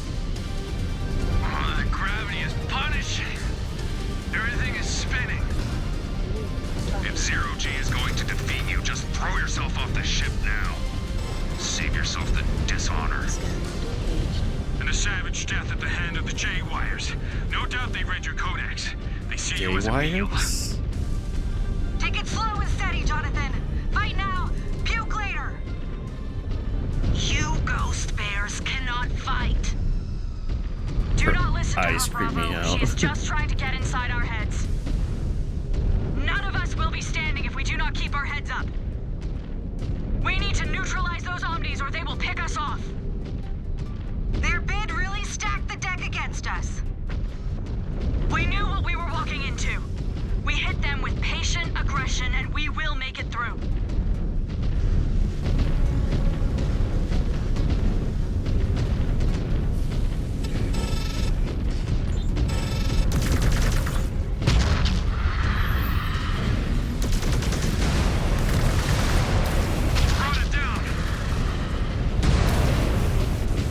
Oh, the gravity is punishing. Everything is spinning. If Zero G is going to defeat you, just throw yourself off the ship now. Save yourself the dishonor. And a savage death at the hand of the J-Wires. No doubt they read your codex. They see you as a meal. J-Wires? Take it slow and steady, Jonathan. Fight now, puke later. You ghost bears cannot fight. Do not listen to Eyes her, creep me Bravo. out. She is just trying to get inside our heads. None of us will be standing if we do not keep our heads up. We need to neutralize those Omnis or they will pick us off. Their bid really stacked the deck against us. We knew what we were walking into. We hit them with patient aggression and we will make it through.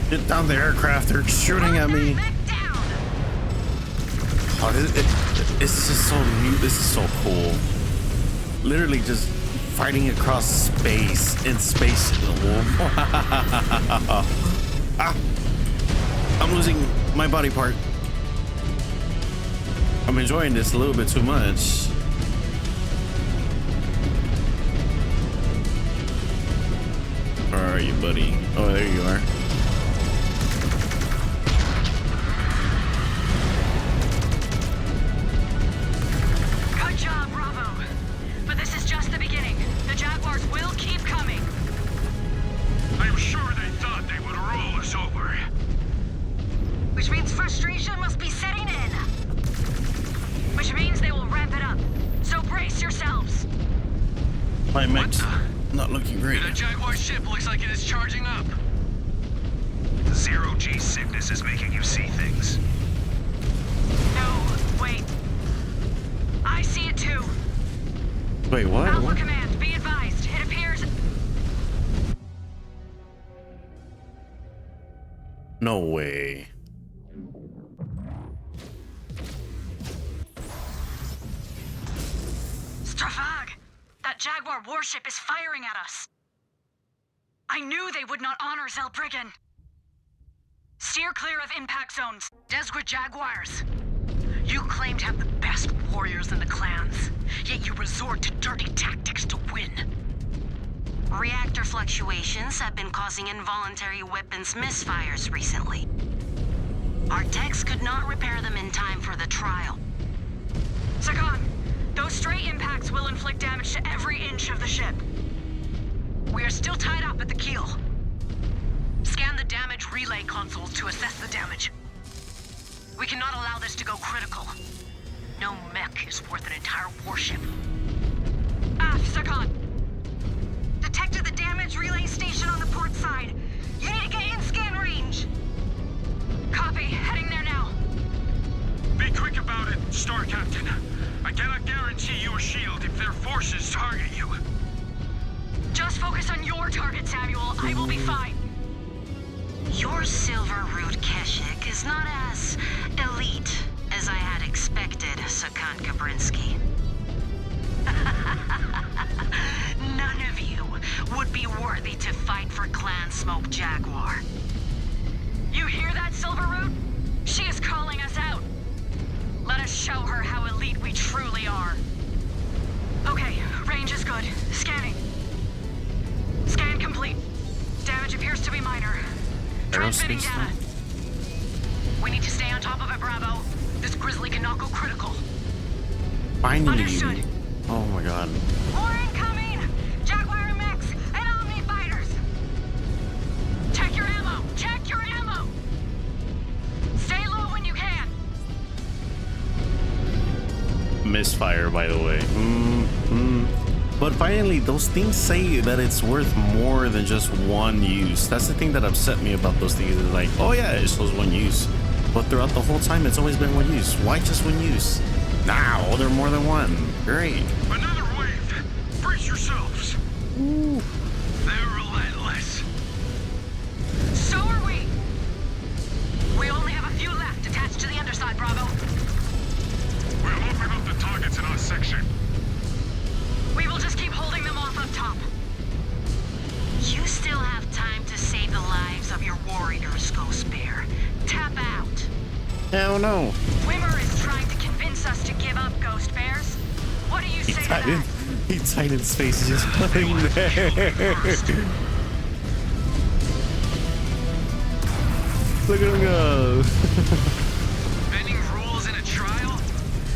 Get down the aircraft. They're shooting at me. Oh, it's just so new. This is so cool. Literally just fighting across space in space. Ah, I'm losing my body part. I'm enjoying this a little bit too much. Where are you, buddy? Oh, there you are. Good job, Bravo. But this is just the beginning. The Jaguars will keep coming. I'm sure they thought they would roll us over. Which means frustration must be setting in. Which means they will ramp it up. So brace yourselves. My mech's not looking great. The Jaguar ship looks like it is charging up. Zero G sickness is making you see things. No, wait. I see it too. Wait, what? Alpha What? Command, be advised. It appears... No way. Strafag! That Jaguar warship is firing at us. I knew they would not honor Zelbriggen. Steer clear of impact zones. Desgrid Jaguars. You claim to have the best warriors in the clans, yet you resort to dirty tactics to win. Reactor fluctuations have been causing involuntary weapons misfires recently. Our techs could not repair them in time for the trial. Sagan, those stray impacts will inflict damage to every inch of the ship. We are still tied up at the keel. Scan the damage relay consoles to assess the damage. We cannot allow this to go critical. No mech is worth an entire warship. Sagan. Detected the damage relay station on the port side. You need to get in scan range. Copy, heading there now. Be quick about it, Star Captain. I cannot guarantee you a shield if their forces target you. Just focus on your target, Samuel. I will be fine. Your Silver Root Keshik is not as elite as I had expected, Sakan Kabrinsky. None of you would be worthy to fight for Clan Smoke Jaguar. You hear that, Silverroot? She is calling us out. Let us show her how elite we truly are. Okay, range is good. Scanning. Scan complete. Damage appears to be minor. Transmitting data. We need to stay on top of it, Bravo. This Grizzly cannot go critical. Finally. Understood. Oh my god. More incoming! Jaguar mechs and Omni fighters! Check your ammo! Check your ammo! Stay low when you can! Misfire, by the way. But finally, those things say that it's worth more than just one use. That's the thing that upset me about those things. It's like, oh yeah, it shows one use. But throughout the whole time, it's always been one use. Why just one use? Now, they're more than one. Great. Another wave! Brace yourselves! Ooh. They're relentless. So are we! We only have a few left attached to the underside, Bravo. We're opening up the targets in our section. We will just keep holding them off up top. You still have time to save the lives of your warriors, Ghost Bear. Tap out. Hell no. Wimmer is trying to convince us to give up, Ghost Bears. What do you say to that? Titan's face is just playing there. Look at him go. Bending rules in a trial?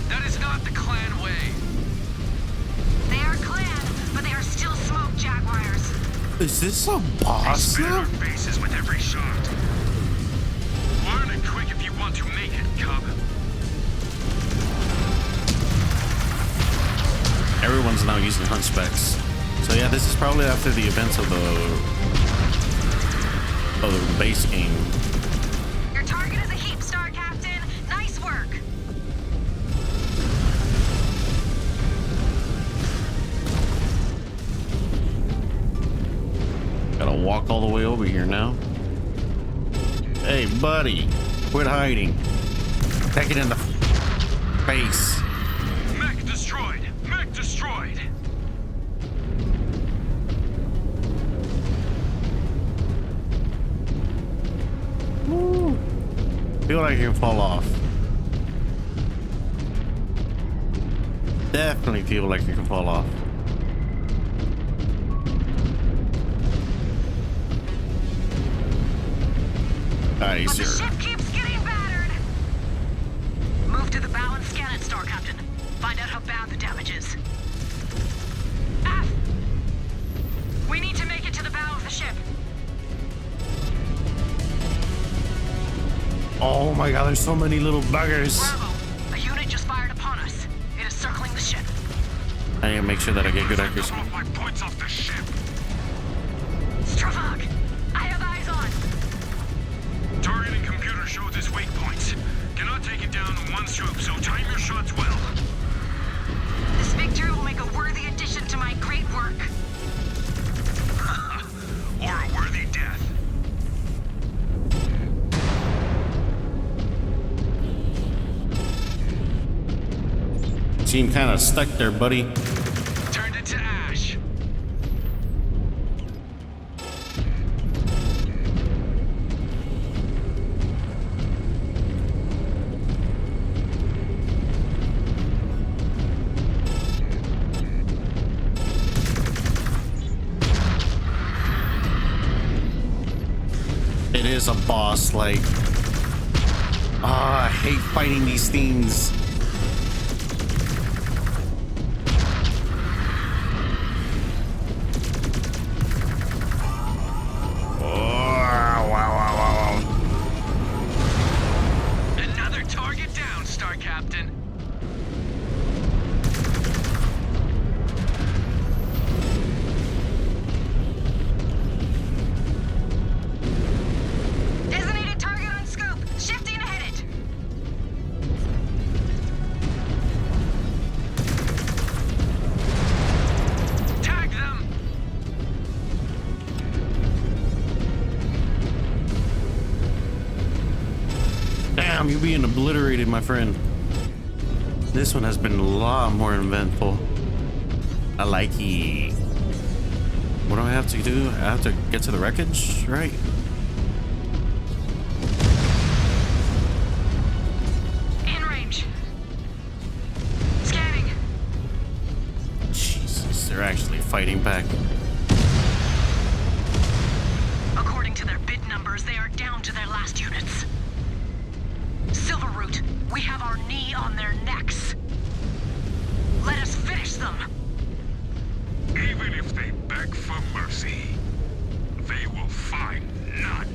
That is not the clan way. They are clan, but they are still Smoke Jaguars. Is this a boss? Spare our faces with every shot. Learn it quick if you want to make it, cub. Everyone's now using hunt specs. So yeah, this is probably after the events of the base game. Your target is a heap, Star Captain. Nice work. Gotta walk all the way over here now. Hey, buddy, quit hiding. Take it in the face. Mech destroyed! Mech destroyed! Woo. Feel like you can fall off. Definitely feel like you can fall off. But the Nice. ship keeps getting battered. Move to the bow and scan it, Star Captain. Find out how bad the damage is. F. We need to make it to the bow of the ship. Oh my god, there's so many little buggers. Bravo, a unit just fired upon us. It is circling the ship. I need to make sure that I get good accuracy. All of my points off the ship. Stravog, I have eyes on. Targeting computer shows its wake points. Cannot take it down in one swoop, so time your shots well. This victory will make a worthy addition to my great work. Or a worthy death. Seem kind of stuck there, buddy. Turned it to ash. It is a boss, like... I hate fighting these things. Another target down, Star Captain. Designated target on scope. Shifting to hit it. Tag them. Damn, you're being obliterated, my friend. This one has been a lot more eventful. I like it. What do I have to do? I have to get to the wreckage, right? In range. Scanning. Jesus, they're actually fighting back. According to their bid numbers, they are down to their last units. Silverroot, we have our knee on their necks. Let us finish them. Even if they beg for mercy, they will find none.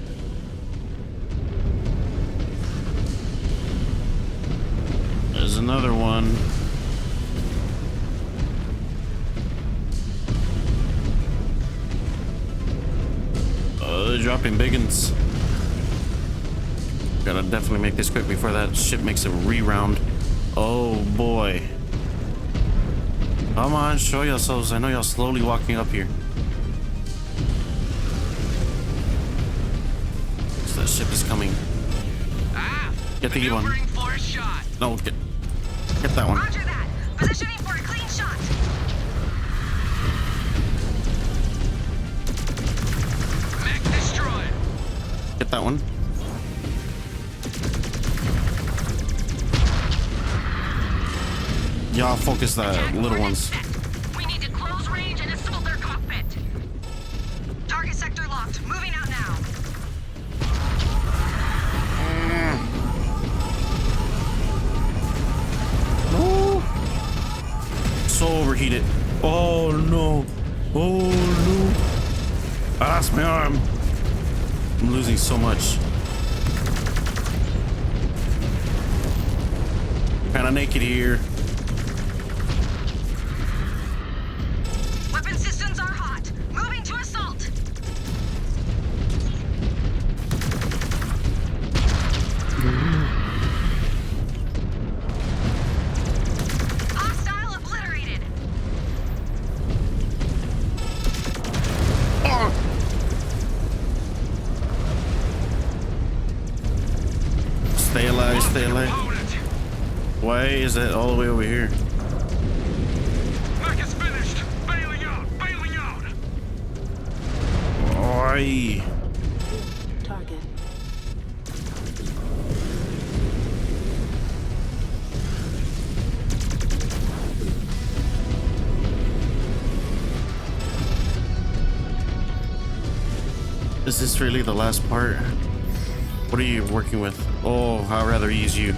There's another one. They're dropping biggins. Gotta definitely make this quick before that ship makes a re-round. Oh boy. Come on, show yourselves. I know y'all slowly walking up here. So that ship is coming. Get the one. For a shot. No, get that one. Roger that. Positioning for a clean shot. Mech destroyed. Get that one. Y'all focus the little ones. We need to close range and assault their cockpit. Target sector locked. Moving out now. So overheated. Oh no. Oh no. I lost my arm. I'm losing so much. Kinda naked here. Weapon systems are hot. Moving to assault. Hostile obliterated. Stay alive, stay alive. Why is it all the way over here? Mech is finished. Bailing out. Bailing out. Oi. Target. Is this really the last part? What are you working with? Oh, I'd rather use you.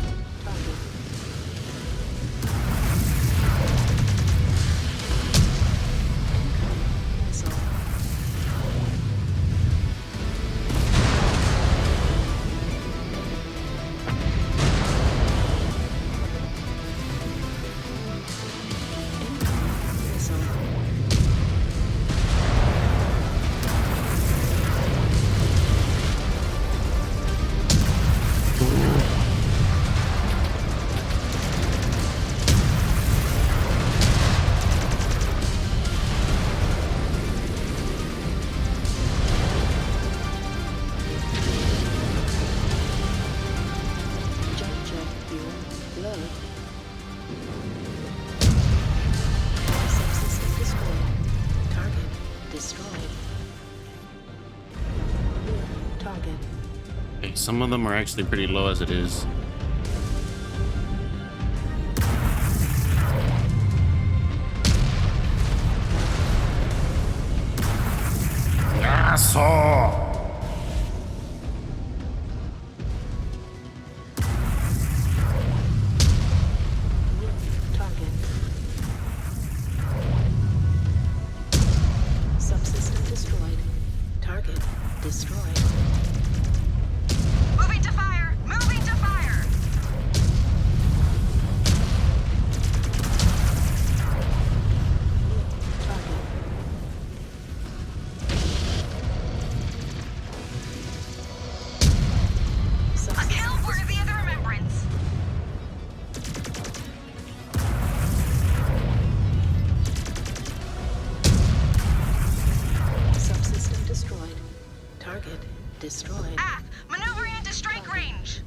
Okay, some of them are actually pretty low as it is. Asshole! Target. Subsystem destroyed. Target destroyed. Moving to fire. Moving to fire. A kill worthy of the remembrance. Subsystem destroyed. Target destroyed. Maneuvering into strike range.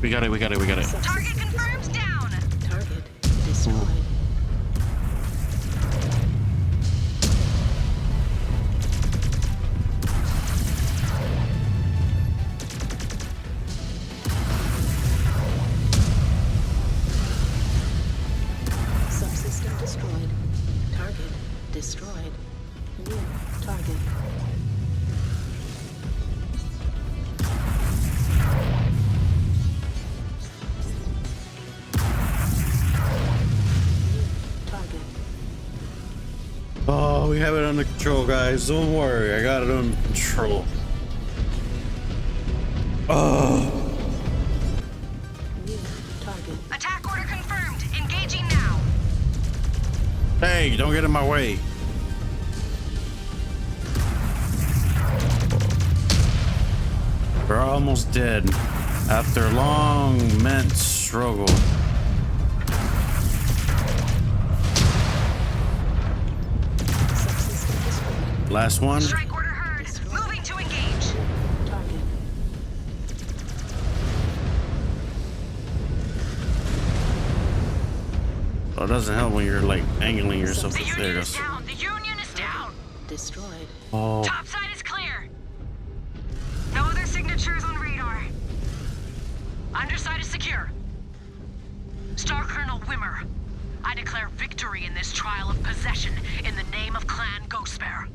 We got it, we got it, we got it. Target confirmed down. Target destroyed. Oh, we have it under control, guys. Don't worry, I got it under control. Oh. Attack order confirmed. Engaging now. Hey, don't get in my way. We're almost dead after a long, immense struggle. Last one. Strike order heard. Moving to engage. Oh, it doesn't help when you're like angling yourself. The There it Union goes. is down. The Union is down. Destroyed. Oh. Top side is clear. No other signatures on radar. Underside is secure. Star Colonel Wimmer, I declare victory in this trial of possession in the name of Clan Ghostbear.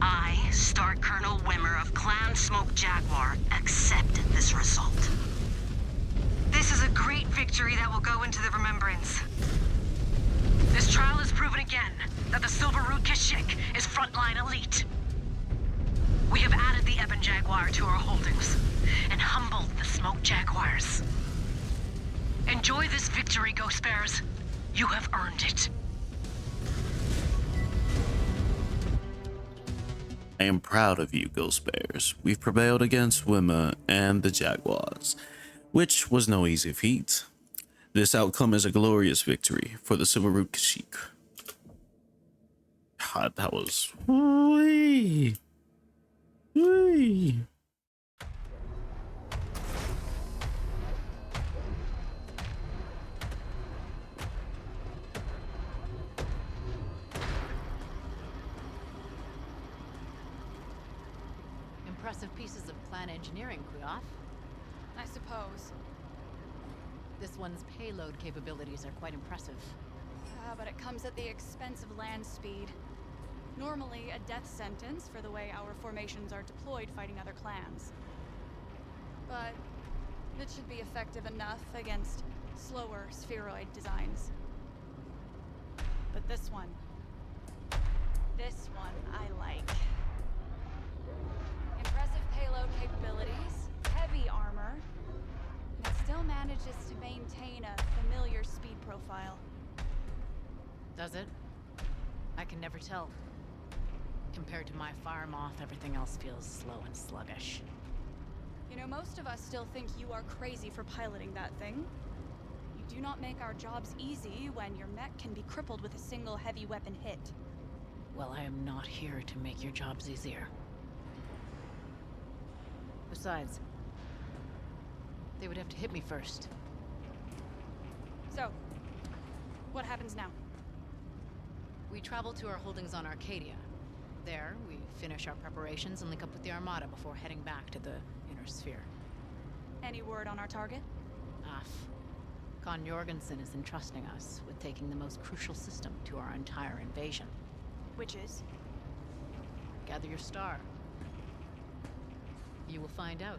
I, Star Colonel Wimmer of Clan Smoke Jaguar, accepted this result. This is a great victory that will go into the remembrance. This trial has proven again that the Silverroot Kashyyyk is frontline elite. We have added the Ebon Jaguar to our holdings and humbled the Smoke Jaguars. Enjoy this victory, Ghostbears. You have earned it. I am proud of you, Ghost Bears. We've prevailed against Wimmer and the Jaguars, which was no easy feat. This outcome is a glorious victory for the Silverroot Kashyyyk. God, that was... Wee. Wee. Impressive pieces of clan engineering, Kuyoth. I suppose. This one's payload capabilities are quite impressive. But it comes at the expense of land speed. Normally a death sentence for the way our formations are deployed fighting other clans. But it should be effective enough against slower spheroid designs. But this one I like. Impressive payload capabilities, heavy armor, and it still manages to maintain a familiar speed profile. Does it? I can never tell. Compared to my fire moth, everything else feels slow and sluggish. You know, most of us still think you are crazy for piloting that thing. You do not make our jobs easy when your mech can be crippled with a single heavy weapon hit. Well, I am not here to make your jobs easier. Besides, they would have to hit me first. So, what happens now? We travel to our holdings on Arcadia. There, we finish our preparations and link up with the Armada before heading back to the Inner Sphere. Any word on our target? Af. Con Jorgensen is entrusting us with taking the most crucial system to our entire invasion. Which is? Gather your star. You will find out.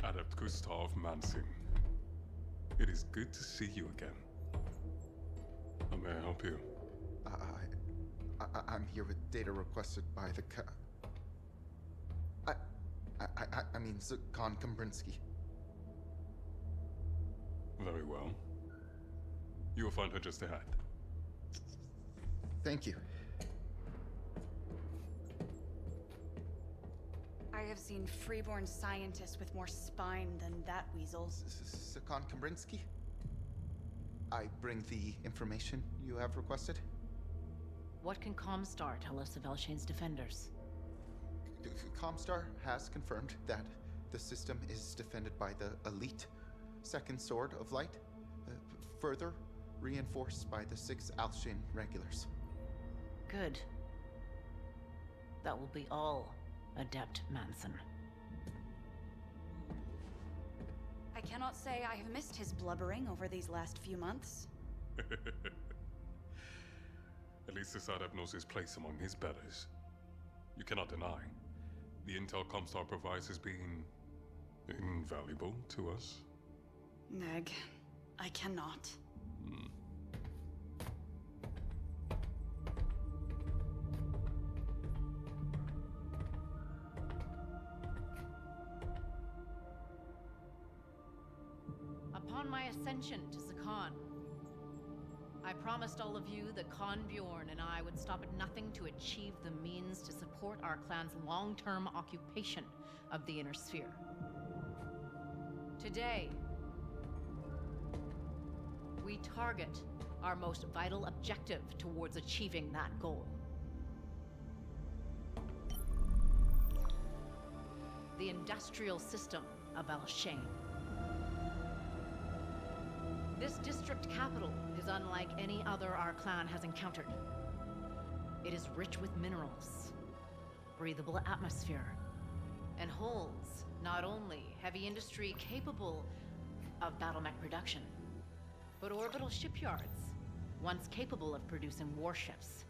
Adept Gustav Mansing. It is good to see you again. How may I help you? I'm here with data requested by the I mean, Con Kombrinsky. Very well. You will find her just ahead. Thank you. I have seen freeborn scientists with more spine than that weasel. Con Kombrinsky? I bring the information you have requested. What can Comstar tell us of Elshane's defenders? Comstar has confirmed that The system is defended by the elite Second Sword of Light, further reinforced by the 6 Alshin regulars. Good. That will be all, Adept Manson. I cannot say I have missed his blubbering over these last few months. At least this adept knows his place among his betters. You cannot deny, the intel Comstar provides has been invaluable to us. Neg, I cannot. Upon my ascension to Sakan, I promised all of you that Khan Bjorn and I would stop at nothing to achieve the means to support our clan's long-term occupation of the Inner Sphere. Today, we target our most vital objective towards achieving that goal. The industrial system of Al-Shain. This district capital is unlike any other our clan has encountered. It is rich with minerals, breathable atmosphere, and holds not only heavy industry capable of battle mech production, but orbital shipyards, once capable of producing warships.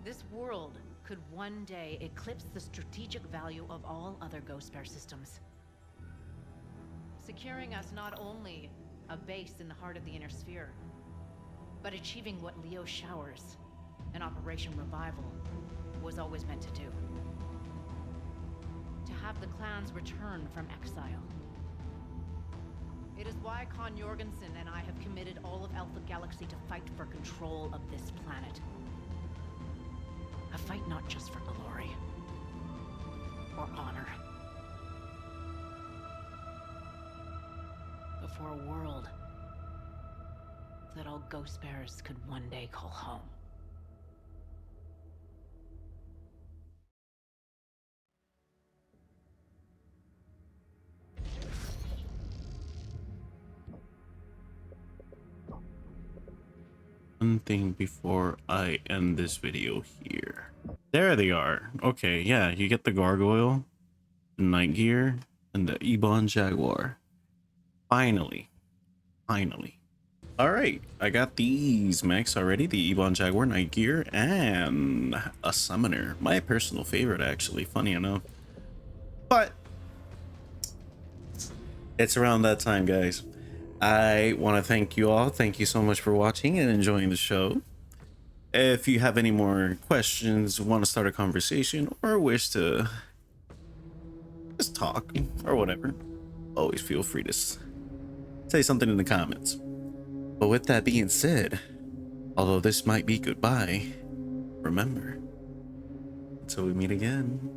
This world could one day eclipse the strategic value of all other Ghost Bear systems, securing us not only a base in the heart of the Inner Sphere, but achieving what Leo Showers and Operation Revival was always meant to do. To have the clans return from exile. It is why Khan Jorgensen and I have committed all of Alpha Galaxy to fight for control of this planet. A fight not just for glory or honor, but for a world that all Ghost Bears could one day call home. One thing before I end this video here. There they are. Okay, yeah, you get the Gargoyle, the Night Gear, and the Ebon Jaguar. Finally. Alright, I got these mechs already, the Ebon Jaguar, Night Gear, and a Summoner. My personal favorite, actually, funny enough. But it's around that time, guys. I want to thank you all. Thank you so much for watching and enjoying the show. If you have any more questions, want to start a conversation, or wish to just talk or whatever, always feel free to say something in the comments. But with that being said, although this might be goodbye, remember, until we meet again.